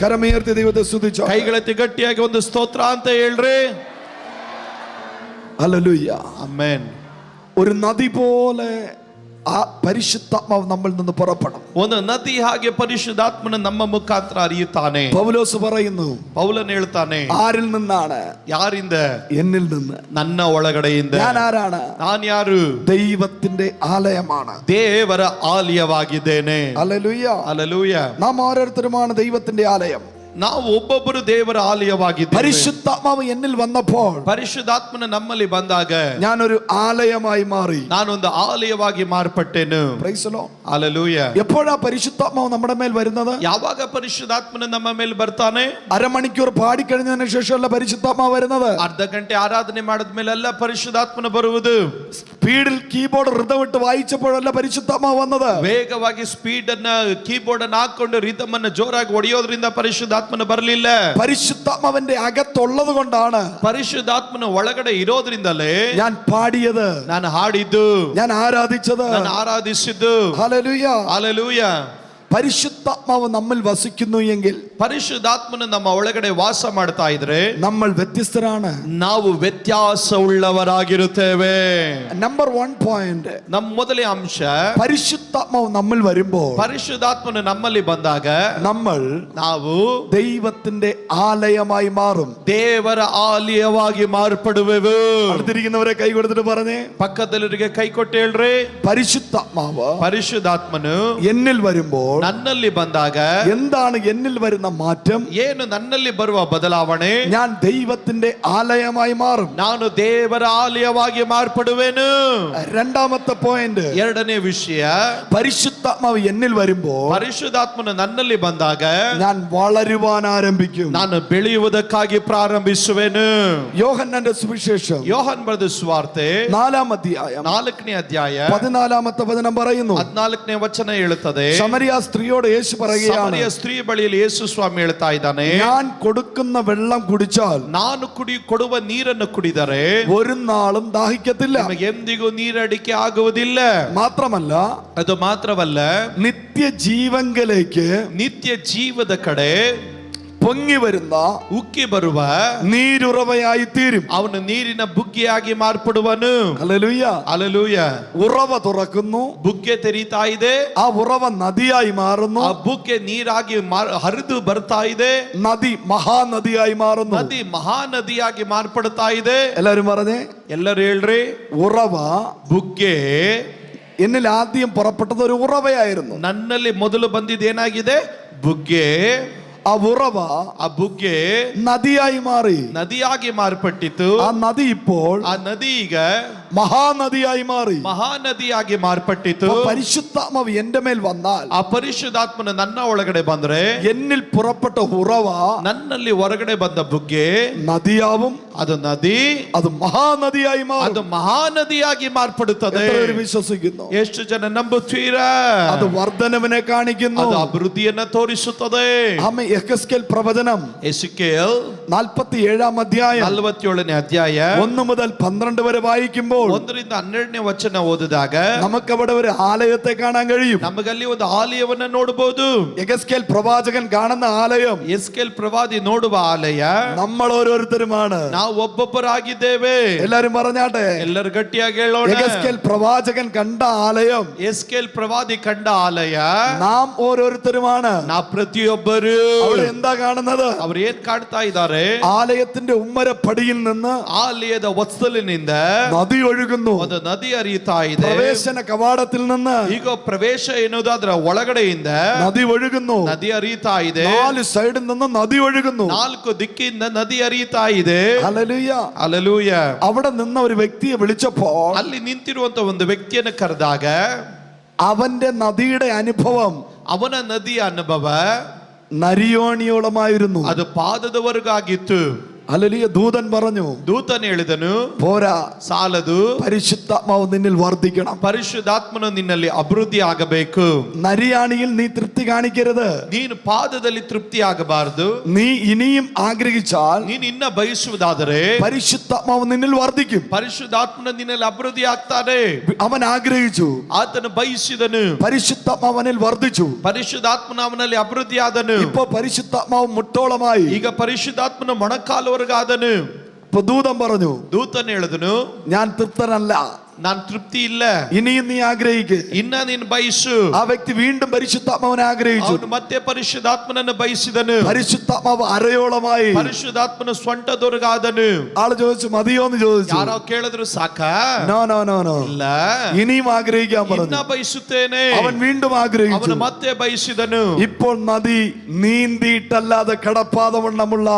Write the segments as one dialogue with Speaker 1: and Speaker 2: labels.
Speaker 1: ಕರಮೇರ್ತಿ ದೈವದ ಸ್ತುತಿಸೋ.
Speaker 2: ಕೈಗಳೆತ್ತಿ ಗಟ್ಟಿಯಾಗಿ ಒಂದು ಸ್ತೋತ್ರ ಅಂತ ಹೇಳ್ರಿ.
Speaker 1: ഹല്ലേലൂയ.
Speaker 2: ആമേൻ.
Speaker 1: ഒരു നദി പോലെ ആ പരിശുദ്ധാത്മാവ് നമ്മളിൽ നിന്ന് പുറപ്പെടും.
Speaker 2: ಒಂದು ನದಿ ಹಾಗೆ ಪರಿಶುದ್ಧಾತ್ಮನ ನಮ್ಮ ಮುಖಾಂತರ ಹರಿಯುತ್ತಾನೆ.
Speaker 1: പൗലോസ് പറയുന്നു,
Speaker 2: പൗലൻ ಹೇಳ್ತಾನೆ,
Speaker 1: ആരിൽ നിന്നാണ്?
Speaker 2: ಯಾರಿಂದ?
Speaker 1: എന്നിൽ നിന്ന്.
Speaker 2: ನನ್ನ ಒಳಗಡೆಯಿಂದ.
Speaker 1: ഞാൻ ആരാണ്?
Speaker 2: ನಾನು ಯಾರು?
Speaker 1: ദൈവത്തിന്റെ ആലയമാണ്.
Speaker 2: ದೇವರ ಆಲಯವಾಗಿದ್ದೇನೆ.
Speaker 1: ഹല്ലേലൂയ.
Speaker 2: ഹല്ലേലൂയ.
Speaker 1: നാം ഓരോരുത്തരുമാണ് ദൈവത്തിന്റെ ആലയം.
Speaker 2: ನಾವು ಒಬ್ಬೊಬ್ಬರು ದೇವರ ಆಲಯವಾಗಿದ್ದೇವೆ.
Speaker 1: പരിശുദ്ധാത്മാവ് എന്നിൽ വന്നപ്പോൾ,
Speaker 2: ಪರಿಶುದ್ಧಾತ್ಮನ ನಮ್ಮಲ್ಲಿ ಬಂದಾಗ
Speaker 1: ഞാനൊരു ആലയമായി മാറി.
Speaker 2: ನಾನೊಂದು ಆಲಯವಾಗಿ ಮಾರ್ಪಟ್ಟೆನು.
Speaker 1: Praise the Lord.
Speaker 2: ഹല്ലേലൂയ.
Speaker 1: എപ്പോഴാ പരിശുദ്ധാത്മാവ് നമ്മുടെ മേൽ വരുന്നത്?
Speaker 2: ಯಾವಾಗ ಪರಿಶುದ್ಧಾತ್ಮನ ನಮ್ಮ ಮೇಲೆ ಬರ್ತಾನೆ?
Speaker 1: അരമണിക്കൂർ പാടിക്കഴിഞ്ഞതിന് ശേഷമല്ല പരിശുദ്ധാത്മാവ് വരുന്നത്.
Speaker 2: ಅರ್ಧ ಗಂಟೆ ಆರಾಧನೆ ಮಾಡಿದ್ಮೇಲೆಲ್ಲ ಪರಿಶುದ್ಧಾತ್ಮನ ಬರುವುದು.
Speaker 1: സ്പീഡിൽ കീബോർഡ് ഋതമിട്ട് വായിച്ചപ്പോഴല്ല പരിശുദ്ധാത്മാവ് വന്നത്.
Speaker 2: ವೇಗವಾಗಿ ಸ್ಪೀಡ್ ಅನ್ನ ಕೀಬೋರ್ಡ್ ಅನ್ನು ಹಾಕೊಂಡು ರಿದಮ್ ಅನ್ನು ಜೋರಾಗಿ ಹೊಡೆಯೋದ್ರಿಂದ ಪರಿಶುದ್ಧಾತ್ಮನ ಬರಲಿಲ್ಲ.
Speaker 1: പരിശുദ്ധാത്മാവിന്റെ അകത്തുള്ളത് കൊണ്ടാണ്,
Speaker 2: ಪರಿಶುದ್ಧಾತ್ಮನ ಒಳಗಡೆ ಇರೋದ್ರಿಂದಲೇ
Speaker 1: ഞാൻ പാടിയത്,
Speaker 2: ನಾನು ಹಾಡಿದ್ದು,
Speaker 1: ഞാൻ ആരാധിച്ചത്,
Speaker 2: ನಾನು ಆರಾಧಿಸಿದ್ದು.
Speaker 1: ഹല്ലേലൂയ.
Speaker 2: ಹಲ್ಲೆಲೂಯ.
Speaker 1: പരിശുദ്ധാത്മാവ് നമ്മിൽ വസിക്കുന്നു എങ്കിൽ,
Speaker 2: ಪರಿಶುದ್ಧಾತ್ಮನ ನಮ್ಮ ಒಳಗಡೆ ವಾಸ ಮಾಡ್ತಾ ಇದ್ರೆ
Speaker 1: നമ്മൾ വ്യത്യസ്തരാണ്.
Speaker 2: ನಾವು ವ್ಯತ್ಯಾಸ ಉಳ್ಳವರಾಗಿರುತ್ತೇವೆ.
Speaker 1: നമ്പർ 1 പോയിന്റ്,
Speaker 2: ನಮ್ಮ ಮೊದಲೇ ಅಂಶ,
Speaker 1: പരിശുദ്ധാത്മാവ് നമ്മിൽ വരുമ്പോൾ,
Speaker 2: ಪರಿಶುದ್ಧಾತ್ಮನ ನಮ್ಮಲ್ಲಿ ಬಂದಾಗ ನಾವು
Speaker 1: ദൈവത്തിന്റെ ആലയമായി മാറും.
Speaker 2: ದೇವರ ಆಲಯವಾಗಿ ಮಾರ್ಪಡುವೆವು.
Speaker 1: അടുത്തിരിക്കുന്നവരെ കൈ കൊടുത്തിട്ട് പറഞ്ഞേ,
Speaker 2: ಪಕ್ಕದಲ್ಲಿರಿಗೆ ಕೈ ಕೊಟ್ಟು ಹೇಳ್ರಿ.
Speaker 1: പരിശുദ്ധാത്മാവ്
Speaker 2: ಪರಿಶುದ್ಧಾತ್ಮನು
Speaker 1: എന്നിൽ വരുമ്പോൾ,
Speaker 2: ನನ್ನಲ್ಲಿ ಬಂದಾಗ
Speaker 1: എന്താണ് എന്നിൽ വരുന്ന മാറ്റം?
Speaker 2: ಏನು ನನ್ನಲ್ಲಿ ಬರುವ ಬದಲಾವಣೆ?
Speaker 1: ഞാൻ ദൈവത്തിന്റെ ആലയമായി മാറും.
Speaker 2: ನಾನು ದೇವರ ಆಲಯವಾಗಿ ಮಾರ್ಪಡುವೆನು.
Speaker 1: രണ്ടാമത്തെ പോയിന്റ്,
Speaker 2: ಎರಡನೇ ವಿಷಯ,
Speaker 1: പരിശുദ്ധാത്മാവ് എന്നിൽ വരുമ്പോൾ,
Speaker 2: ಪರಿಶುದ್ಧಾತ್ಮನು ನನ್ನಲ್ಲಿ ಬಂದಾಗ
Speaker 1: ഞാൻ വളരുവാൻ ആരംഭിക്കും.
Speaker 2: ನಾನು ಬೆಳೆಯುವುದಕ್ಕಾಗಿ ಪ್ರಾರಂಭಿಸುವೆನು.
Speaker 1: യോഹന്നാന്റെ സുവിശേഷം
Speaker 2: ಯೋಹನ್ ಬರೆದ ಸುವಾರ್ತೆ
Speaker 1: 4-ാം അധ്യായം
Speaker 2: 4ನೇ ಅಧ್ಯಾಯ
Speaker 1: 14-ാമത്തെ വചനം പറയുന്നു,
Speaker 2: 14ನೇ ವಚನ ಹೇಳುತ್ತದೆ,
Speaker 1: സമരിയ സ്ത്രീയോട് യേശു പറയുകയാണ്,
Speaker 2: ಸಮರಿಯ ಸ್ತ್ರೀ ಬಳಿಯಲ್ಲಿ ಯೇಸು ಸ್ವಾಮಿ ಹೇಳ್ತಾ ಇದ್ದಾನೆ,
Speaker 1: ഞാൻ കൊടുക്കുന്ന വെള്ളം കുടിച്ചാൽ,
Speaker 2: ನಾನು ಕೊಡುವ ನೀರನ್ನು ಕುಡಿದರೆ
Speaker 1: ഒരു നാളും ദാഹിക്കത്തില്ല.
Speaker 2: ನಿಮಗೆ ಎಂದಿಗೂ ನೀರಡಿಕೆ ಆಗುವುದಿಲ್ಲ.
Speaker 1: മാത്രമല്ല,
Speaker 2: ಅದು ಮಾತ್ರವಲ್ಲ,
Speaker 1: നിത്യജീവങ്കലേക്ക്,
Speaker 2: ನಿತ್ಯ ಜೀವದ ಕಡೆ
Speaker 1: പൊങ്ങി വരുന്ന,
Speaker 2: ಉಕ್ಕಿ ಬರುವ
Speaker 1: നീരുറവയായി തീരും.
Speaker 2: ಅವನು ನೀರಿನ ಬುಗ್ಗೆಯಾಗಿ ಮಾರ್ಪಡುವನು.
Speaker 1: ഹല്ലേലൂയ.
Speaker 2: ಹಲ್ಲೆಲೂಯ.
Speaker 1: ഉറവ തുറക്കുന്നു,
Speaker 2: ಬುಗ್ಗೆ ತೆರೀತಾ ಇದೆ,
Speaker 1: ആ ഉറവ നദിയായി മാറുന്നു,
Speaker 2: ಆ ಬುಗ್ಗೆ ನೀರಾಗಿ ಹರಿದು ಬರ್ತಾ ಇದೆ,
Speaker 1: നദി മഹാനദിയായി മാറുന്നു,
Speaker 2: ನದಿ ಮಹಾನದಿಯಾಗಿ ಮಾರ್ಪಡ್ತಾ ಇದೆ.
Speaker 1: എല്ലാരും പറഞ്ഞേ,
Speaker 2: ಎಲ್ಲರೂ ಹೇಳ್ರಿ.
Speaker 1: ഉറവ,
Speaker 2: ಬುಗ್ಗೆ,
Speaker 1: എന്നിൽ ആദ്യം പുറപ്പെട്ടത് ഒരു ഉറവയായിരുന്നു.
Speaker 2: ನನ್ನಲ್ಲಿ ಮೊದಲು ಬಂದಿದ್ದೇನಾಗಿದೆ? ಬುಗ್ಗೆ.
Speaker 1: ആ ഉറവ,
Speaker 2: ಆ ಬುಗ್ಗೆ
Speaker 1: നദിയായി മാറി,
Speaker 2: ನದಿಯಾಗಿ ಮಾರ್ಪಟ್ಟಿತು.
Speaker 1: ആ നദി ഇപ്പോൾ
Speaker 2: ಆ ನದಿ ಈಗ
Speaker 1: മഹാനദിയായി മാറി,
Speaker 2: ಮಹಾನದಿಯಾಗಿ ಮಾರ್ಪಟ್ಟಿತು.
Speaker 1: പരിശുദ്ധാത്മാവ് എന്റെ മേൽ വന്നാൽ,
Speaker 2: ಆ ಪರಿಶುದ್ಧಾತ್ಮನ ನನ್ನ ಒಳಗಡೆ ಬಂದ್ರೆ,
Speaker 1: എന്നിൽ പുറപ്പെട്ട ഉറവ
Speaker 2: ನನ್ನಲ್ಲಿ ಹೊರಗಡೆ ಬಂದ ಬುಗ್ಗೆ
Speaker 1: നദിയാവും,
Speaker 2: ಅದು ನದಿ,
Speaker 1: അത് മഹാനദിയായി മാറും.
Speaker 2: ಅದು ಮಹಾನದಿಯಾಗಿ ಮಾರ್ಪಡುತ್ತದೆ.
Speaker 1: എത്ര പേര് വിശ്വസിക്കുന്നു?
Speaker 2: ಎಷ್ಟು ಜನ ನಂಬುತ್ತೀರಾ?
Speaker 1: അത് വർദ്ധനവിനെ കാണിക്കുന്നു,
Speaker 2: ಅದು ಅಭಿವೃದ್ಧಿಯನ್ನ ತೋರಿಸುತ್ತದೆ.
Speaker 1: ആമേൻ. യെഹെസ്കേൽ പ്രവചനം
Speaker 2: ಎಸೆಕಿಯೇಲ್
Speaker 1: 47-ാം അധ്യായം
Speaker 2: 47ನೇ ಅಧ್ಯಾಯ
Speaker 1: 1 മുതൽ 12 വരെ വായിക്കുമ്പോൾ,
Speaker 2: 1ರಿಂದ 12ನೇ ವಚನ ಓದಿದಾಗ
Speaker 1: നമുക്കവിടെ ഒരു ആലയത്തെ കാണാൻ കഴിയും.
Speaker 2: ನಮಗಲ್ಲಿ ಒಂದು ಆಲಯವನ್ನ ನೋಡಬಹುದು.
Speaker 1: യെഹെസ്കേൽ പ്രവാചകൻ കാണുന്ന ആലയം,
Speaker 2: ಎಸ್ಕೇಲ್ ಪ್ರವಾದಿ ನೋಡುವ ಆಲಯ
Speaker 1: നമ്മൾ ഓരോരുത്തരുമാണ്.
Speaker 2: ನಾವು ಒಬ್ಬೊಬ್ಬರಾಗಿದ್ದೇವೆ.
Speaker 1: എല്ലാരും പറഞ്ഞാട്ടെ,
Speaker 2: ಎಲ್ಲರೂ ಗಟ್ಟಿಯಾಗಿ ಹೇಳೋಣ.
Speaker 1: യെഹെസ്കേൽ പ്രവാചകൻ കണ്ട ആലയം,
Speaker 2: ಎಸ್ಕೇಲ್ ಪ್ರವಾದಿ ಕಂಡ ಆಲಯ
Speaker 1: നാം ഓരോരുത്തരുമാണ്.
Speaker 2: ನಾವು ಪ್ರತಿಯೊಬ್ಬರು.
Speaker 1: അവിടെ എന്താ കാണുന്നത്?
Speaker 2: ಅವ್ರು ಏನ್ ಕಾಣ್ತಾ ಇದ್ದಾರೆ?
Speaker 1: ആലയത്തിന്റെ ഉമ്മരപ്പടിയിൽ നിന്ന്
Speaker 2: ಆಲಯದ ವತ್ಸಲಿನಿಂದ
Speaker 1: നദി ഒഴുകുന്നു.
Speaker 2: ಒಂದು ನದಿ ಹರಿಯುತ್ತಾ ಇದೆ.
Speaker 1: പ്രവേശന കവാടത്തിൽ നിന്ന്
Speaker 2: ಈಗ ಪ್ರವೇಶ ಎನ್ನುವುದು ಅದರ ಒಳಗಡೆಯಿಂದ
Speaker 1: നദി ഒഴുകുന്നു.
Speaker 2: ನದಿ ಹರಿಯುತ್ತಾ ಇದೆ.
Speaker 1: 4 സൈഡിൽ നിന്ന് നദി ഒഴുകുന്നു.
Speaker 2: 4 ದಿಕ್ಕಿಂದ ನದಿ ಹರಿಯುತ್ತಾ ಇದೆ.
Speaker 1: ഹല്ലേലൂയ.
Speaker 2: ಹಲ್ಲೆಲೂಯ.
Speaker 1: അവിടെ നിന്ന് ഒരു വ്യക്തിയെ വിളിച്ചപ്പോൾ,
Speaker 2: ಅಲ್ಲಿ ನಿಂತಿರುವಂತ ಒಂದು ವ್ಯಕ್ತಿಯನ್ನು ಕರೆದಾಗ
Speaker 1: അവന്റെ നദിയുടെ അനുഭവം,
Speaker 2: ಅವನ ನದಿಯ ಅನುಭವ
Speaker 1: നരിയോണിയോളമായിരുന്നു.
Speaker 2: ಅದು ಪಾದದವರೆಗಾಗಿತ್ತು.
Speaker 1: ഹല്ലേലൂയ. ദൂതൻ പറഞ്ഞു,
Speaker 2: ದೂತನು ಹೇಳಿದನು,
Speaker 1: പോരാ,
Speaker 2: ಸಾಲದು,
Speaker 1: പരിശുദ്ധാത്മാവ് നിന്നിൽ വർദ്ധിക്കണം.
Speaker 2: ಪರಿಶುದ್ಧಾತ್ಮನು ನಿನ್ನಲ್ಲಿ ಅಭಿವೃದ್ಧಿ ಆಗಬೇಕು.
Speaker 1: നരിയാണിയിൽ നീ തൃപ്തി കാണിക്കരുത്.
Speaker 2: ನೀನು ಪಾದದಲ್ಲಿ ತೃಪ್ತಿ ಆಗಬಾರದು.
Speaker 1: നീ ഇനിയും ആഗ്രഹിച്ചാൽ
Speaker 2: ನೀನು ಇನ್ನ ಬಯಸುವುದಾದರೆ
Speaker 1: പരിശുദ്ധാത്മാവ് നിന്നിൽ വർദ്ധിക്കും.
Speaker 2: ಪರಿಶುದ್ಧಾತ್ಮನ ನಿನ್ನಲ್ಲಿ ಅಭಿವೃದ್ಧಿ ಆಗ್ತಾನೆ.
Speaker 1: അവൻ ആഗ്രഹിച്ചു,
Speaker 2: ಆತನು ಬಯಸಿದನು,
Speaker 1: പരിശുദ്ധാത്മാവ് അവനിൽ വർദ്ധിച്ചു.
Speaker 2: ಪರಿಶುದ್ಧಾತ್ಮನ ಅವನಲ್ಲಿ ಅಭಿವೃದ್ಧಿ ಆದನು.
Speaker 1: ഇപ്പൊ പരിശുദ്ധാത്മാവ് മുട്ടോളമായി.
Speaker 2: ಈಗ ಪರಿಶುದ್ಧಾತ್ಮನ ಮೊಣಕಾಲುವರೆಗಾದನು.
Speaker 1: ഇപ്പൊ ദൂതൻ പറഞ്ഞു,
Speaker 2: ದೂತನು ಹೇಳಿದನು,
Speaker 1: ഞാൻ തൃപ്തനല്ല,
Speaker 2: ನಾನು ತೃಪ್ತಿ ಇಲ್ಲ,
Speaker 1: ഇനിയും നീ ആഗ്രഹിക്ക്.
Speaker 2: ಇನ್ನ ನೀನು ಬಯಸು.
Speaker 1: ആ വ്യക്തി വീണ്ടും പരിശുദ്ധാത്മാവിനെ ആഗ്രഹിച്ചു.
Speaker 2: ಅವನು ಮತ್ತೆ ಪರಿಶುದ್ಧಾತ್ಮನನ್ನು ಬಯಸಿದನು.
Speaker 1: പരിശുദ്ധാത്മാവ് അരയോളമായി.
Speaker 2: ಪರಿಶುದ್ಧಾತ್ಮನ ಸ್ವಂಟದೊರಗಾದನು.
Speaker 1: ആള് ചോദിച്ചു, മതിയോ എന്ന് ചോദിച്ചു.
Speaker 2: ಯಾರೋ ಕೇಳಿದ್ರು ಸಾಕ?
Speaker 1: നോ നോ നോ നോ,
Speaker 2: ಇಲ್ಲ,
Speaker 1: ഇനിയും ആഗ്രഹിക്കാൻ
Speaker 2: ಇನ್ನ
Speaker 1: പറഞ്ഞു.
Speaker 2: ಬಯಸುತ್ತೇನೆ.
Speaker 1: അവൻ വീണ്ടും ആഗ്രഹിച്ചു.
Speaker 2: ಅವನು ಮತ್ತೆ ಬಯಸಿದನು.
Speaker 1: ഇപ്പോൾ നദി നീന്തിയിട്ടല്ലാതെ കടപ്പാതവണ്ണമുള്ള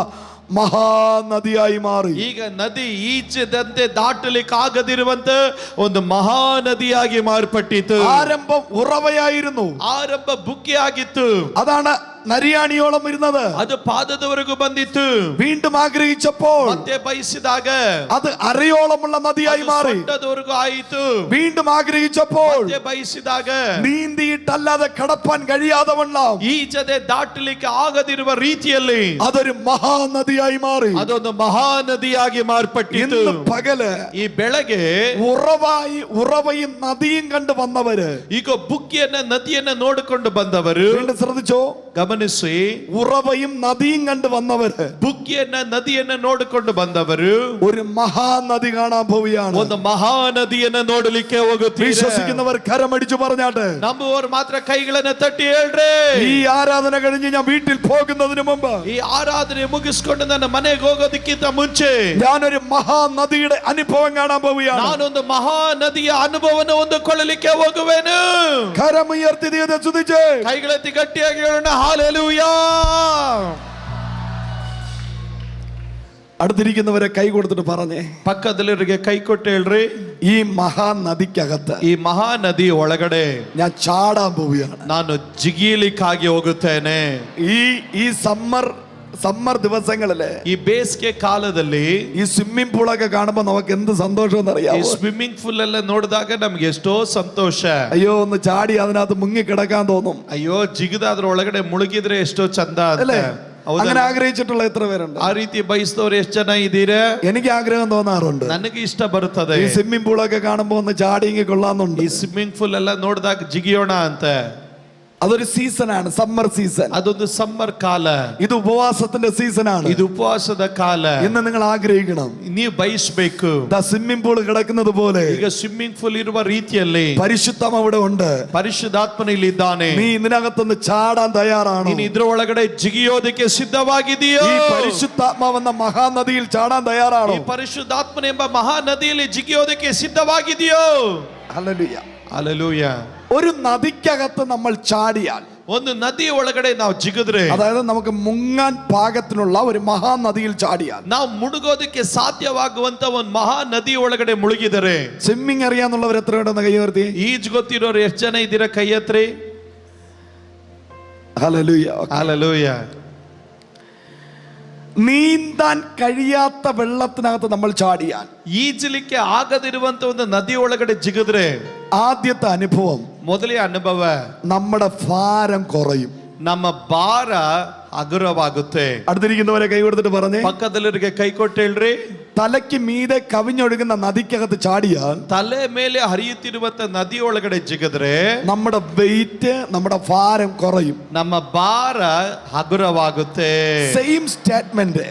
Speaker 1: മഹാനദിയായി മാറി.
Speaker 2: ಈಗ ನದಿ ಈಚೆದಂತೆ ದಾಟಲಿಕ್ಕಾಗದಿರುವಂತ ಒಂದು ಮಹಾನದಿಯಾಗಿ ಮಾರ್ಪಟ್ಟಿತು.
Speaker 1: ആരംഭം ഉറവയായിരുന്നു.
Speaker 2: ಆರಂಭ ಬುಗ್ಗೆ ಆಗಿತ್ತು.
Speaker 1: അതാണ് നരിയാണിയോളം ഇരുന്നത്.
Speaker 2: ಅದು ಪಾದದವರೆಗೂ ಬಂದಿತ್ತು.
Speaker 1: വീണ്ടും ആഗ്രഹിച്ചപ്പോൾ
Speaker 2: ಮತ್ತೆ ಬಯಸಿದಾಗ
Speaker 1: അത് അരയോളമുള്ള നദിയായി മാറി.
Speaker 2: ಸೊಂಟದವರೆಗೂ ಆಯಿತು.
Speaker 1: വീണ്ടും ആഗ്രഹിച്ചപ്പോൾ
Speaker 2: ಮತ್ತೆ ಬಯಸಿದಾಗ
Speaker 1: നീന്തിയിട്ടല്ലാതെ കടപ്പാൻ കഴിയാതെ വണ്ണം
Speaker 2: ಈಚದೆ ದಾಟಲಿಕ್ಕೆ ಆಗದಿರುವ ರೀತಿಯಲ್ಲಿ
Speaker 1: അതൊരു മഹാനദിയായി മാറി.
Speaker 2: ಅದೊಂದು ಮಹಾನದಿಯಾಗಿ ಮಾರ್ಪಟ್ಟಿತು.
Speaker 1: ഇന്ന് പകല്
Speaker 2: ಈ ಬೆಳಗ್ಗೆ
Speaker 1: ഉറവയും നദിയും കണ്ടു വന്നവര്,
Speaker 2: ಈಗ ಬುಗ್ಗಿಯನ್ನ ನದಿಯನ್ನ ನೋಡಿಕೊಂಡು ಬಂದವರು,
Speaker 1: വീണ്ടും ശ്രദ്ധിച്ചോ,
Speaker 2: ಗಮನಿಸಿ,
Speaker 1: ഉറവയും നദിയും കണ്ടു വന്നവര്,
Speaker 2: ಬುಗ್ಗಿಯನ್ನ ನದಿಯನ್ನ ನೋಡಿಕೊಂಡು ಬಂದವರು
Speaker 1: ഒരു മഹാനദി കാണാൻ പോവുകയാണ്.
Speaker 2: ಒಂದು ಮಹಾನದಿಯನ್ನ ನೋಡಲಿಕ್ಕೆ ಹೋಗುತ್ತೀರಿ.
Speaker 1: വിശ്വസിക്കുന്നവർ കരമടിച്ചു പറഞ്ഞാട്ടെ,
Speaker 2: ನಂಬುವವರು ಮಾತ್ರ ಕೈಗಳನ್ನ ತಟ್ಟಿ ಹೇಳ್ರಿ,
Speaker 1: ഈ ആരാധന കഴിഞ്ഞ് ഞാൻ വീട്ടിൽ പോകുന്നതിന് മുമ്പ്,
Speaker 2: ಈ ಆರಾಧನೆ ಮುಗಿಸ್ಕೊಂಡು ನನ್ನ ಮನೆಗೆ ಹೋಗೋದಕ್ಕಿಂತ ಮುಂಚೆ
Speaker 1: ഞാനൊരു മഹാനദിയുടെ അനുഭവം കാണാൻ പോവുകയാണ്.
Speaker 2: ನಾನೊಂದು ಮಹಾನದಿಯ ಅನುಭವವನ್ನು ಹೊಂದಿಕೊಳ್ಳಲಿಕ್ಕೆ ಹೋಗುವೆನು.
Speaker 1: കരമുയർത്തി ദൈവത്തെ സ്തുതിച്ച്
Speaker 2: ಕೈಗಳೆತ್ತಿ ಗಟ್ಟಿಯಾಗಿ ಹೇಳೋಣ, ಹಾಲೆಲೂಯಾ.
Speaker 1: അടുത്തിരിക്കുന്നവരെ കൈ കൊടുത്തിട്ട് പറഞ്ഞേ,
Speaker 2: ಪಕ್ಕದಲ್ಲಿರೋರಿಗೆ ಕೈ ಕೊಟ್ಟು ಹೇಳ್ರಿ,
Speaker 1: ഈ മഹാനദിക്കകത്ത്
Speaker 2: ಈ ಮಹಾನದಿ ಒಳಗಡೆ
Speaker 1: ഞാൻ ചാടാൻ പോവുകയാണ്.
Speaker 2: ನಾನು ಜಿಗಿಯಲಿಕ್ಕಾಗಿ ಹೋಗುತ್ತೇನೆ.
Speaker 1: ഈ സമ്മർ ദിവസങ്ങളില്
Speaker 2: ಈ ಬೇಸಿಗೆ ಕಾಲದಲ್ಲಿ
Speaker 1: ഈ സ്വിമ്മിംഗ് പൂളൊക്കെ കാണുമ്പോ നമുക്ക് എന്ത് സന്തോഷം
Speaker 2: ಈ
Speaker 1: എന്നറിയാമോ?
Speaker 2: ಸ್ವಿಮ್ಮಿಂಗ್ ಪೂಲ್ ಎಲ್ಲ ನೋಡಿದಾಗ ನಮ್ಗೆ ಎಷ್ಟೋ ಸಂತೋಷ.
Speaker 1: അയ്യോ, ഒന്ന് ചാടി അതിനകത്ത് മുങ്ങി കിടക്കാൻ തോന്നും
Speaker 2: ಅಯ್ಯೋ, ಜಿಗಿದಾದ್ರ ಒಳಗಡೆ ಮುಳುಗಿದ್ರೆ ಎಷ್ಟೋ ಚಂದ ಅಂತ.
Speaker 1: അല്ലേ?
Speaker 2: ಹೌದಾ?
Speaker 1: അങ്ങനെ ആഗ്രഹിച്ചിട്ടുള്ള എത്ര പേരുണ്ട്?
Speaker 2: ಆ ರೀತಿ ಬಯಸಿದವ್ರು ಎಷ್ಟು ಜನ ಇದ್ದೀರಾ?
Speaker 1: എനിക്ക് ആഗ്രഹം തോന്നാറുണ്ട്.
Speaker 2: ನನಗೆ ಇಷ್ಟ ಬರುತ್ತದೆ.
Speaker 1: ഈ സ്വിമ്മിംഗ് പൂളൊക്കെ കാണുമ്പോ ഒന്ന് ചാടിയെങ്കിൽ കൊള്ളാന്നുണ്ട്.
Speaker 2: ಈ ಸ್ವಿಮ್ಮಿಂಗ್ ಪೂಲ್ ಎಲ್ಲ ನೋಡಿದಾಗ ಜಿಗಿಯೋಣ ಅಂತ.
Speaker 1: അതൊരു സീസണാണ്, സമ്മർ സീസൺ.
Speaker 2: ಅದೊಂದು ಸಮ್ಮರ್ ಕಾಲ.
Speaker 1: ഇത് ഉപവാസത്തിന്റെ സീസണാണ്.
Speaker 2: ಇದು ಉಪವಾಸದ ಕಾಲ.
Speaker 1: ഇന്ന് നിങ്ങൾ ആഗ്രഹിക്കണം,
Speaker 2: ನೀವು ಬಯಸಬೇಕು.
Speaker 1: സ്വിമ്മിംഗ് പൂൾ കിടക്കുന്നത് പോലെ
Speaker 2: ಈಗ ಸ್ವಿಮ್ಮಿಂಗ್ ಪೂಲ್ ಇರುವ ರೀತಿಯಲ್ಲಿ
Speaker 1: പരിശുദ്ധം അവിടെ ഉണ്ട്.
Speaker 2: ಪರಿಶುದ್ಧಾತ್ಮನ ಇಲ್ಲಿ ಇದ್ದಾನೆ.
Speaker 1: നീ ഇതിനകത്തൊന്ന് ചാടാൻ തയ്യാറാണോ?
Speaker 2: ನೀನು ಇದ್ರ ಒಳಗಡೆ ಜಿಗಿಯೋದಕ್ಕೆ ಸಿದ್ಧವಾಗಿದೆಯೋ?
Speaker 1: ഈ പരിശുദ്ധാത്മാവെന്ന മഹാനദിയിൽ ചാടാൻ തയ്യാറാണോ?
Speaker 2: ಈ ಪರಿಶುದ್ಧಾತ್ಮನ ಎಂಬ ಮಹಾನದಿಯಲ್ಲಿ ಜಿಗಿಯೋದಕ್ಕೆ ಸಿದ್ಧವಾಗಿದೆಯೋ?
Speaker 1: ഹല്ലേലൂയ.
Speaker 2: ಹಲ್ಲೆಲೂಯ.
Speaker 1: ഒരു നദിക്കകത്ത് നമ്മൾ ചാടിയാൽ,
Speaker 2: ಒಂದು ನದಿ ಒಳಗಡೆ ನಾವು ಜಿಗಿದ್ರೆ,
Speaker 1: അതായത് നമുക്ക് മുങ്ങാൻ പാകത്തിനുള്ള ഒരു മഹാനദിയിൽ ചാടിയാൽ,
Speaker 2: ನಾವು ಮುಳುಗೋದಕ್ಕೆ ಸಾಧ್ಯವಾಗುವಂತ ಒಂದು ಮಹಾ ನದಿ ಒಳಗಡೆ ಮುಳುಗಿದರೆ,
Speaker 1: സ്വിമ്മിംഗ് അറിയാന്നുള്ളവർ എത്ര ഉണ്ടെന്ന് കൈ ഉയർത്തി.
Speaker 2: ಈಜ್ ಗೊತ್ತಿರೋರು ಎಷ್ಟು ಜನ ಇದ್ದೀರಾ? ಕೈ ಎತ್ರಿ.
Speaker 1: ഹല്ലേലൂയ.
Speaker 2: ಹಲ್ಲೆಲೂಯ.
Speaker 1: നീന്താൻ കഴിയാത്ത വെള്ളത്തിനകത്ത് നമ്മൾ ചാടിയാൽ,
Speaker 2: ಈಜಲಿಕ್ಕೆ ಆಗದಿರುವಂತ ಒಂದು ನದಿ ಒಳಗಡೆ ಜಿಗಿದ್ರೆ,
Speaker 1: ആദ്യത്തെ അനുഭവം,
Speaker 2: ಮೊದಲೇ ಅನುಭವ,
Speaker 1: നമ്മുടെ ഭാരം കുറയും.
Speaker 2: ನಮ್ಮ ಭಾರ ಹಗುರವಾಗುತ್ತೆ.
Speaker 1: അടുത്തിരിക്കുന്നവരെ കൈ കൊടുത്തിട്ട് പറഞ്ഞേ,
Speaker 2: ಪಕ್ಕದಲ್ಲಿರಿಗೆ ಕೈ ಕೊಟ್ಟು ಹೇಳ್ರಿ,
Speaker 1: തലയ്ക്ക് മീതെ കവിഞ്ഞൊഴുകുന്ന നദിക്കകത്ത് ചാടിയാൽ,
Speaker 2: ತಲೆ ಮೇಲೆ ಹರಿಯುತ್ತಿರುವಂತ ನದಿ ಒಳಗಡೆ ಜಿಗಿದ್ರೆ
Speaker 1: നമ്മുടെ വെയിറ്റ്, നമ്മുടെ ഭാരം കുറയും.
Speaker 2: ನಮ್ಮ ಭಾರ ಹಗುರವಾಗುತ್ತೆ.
Speaker 1: Same statement.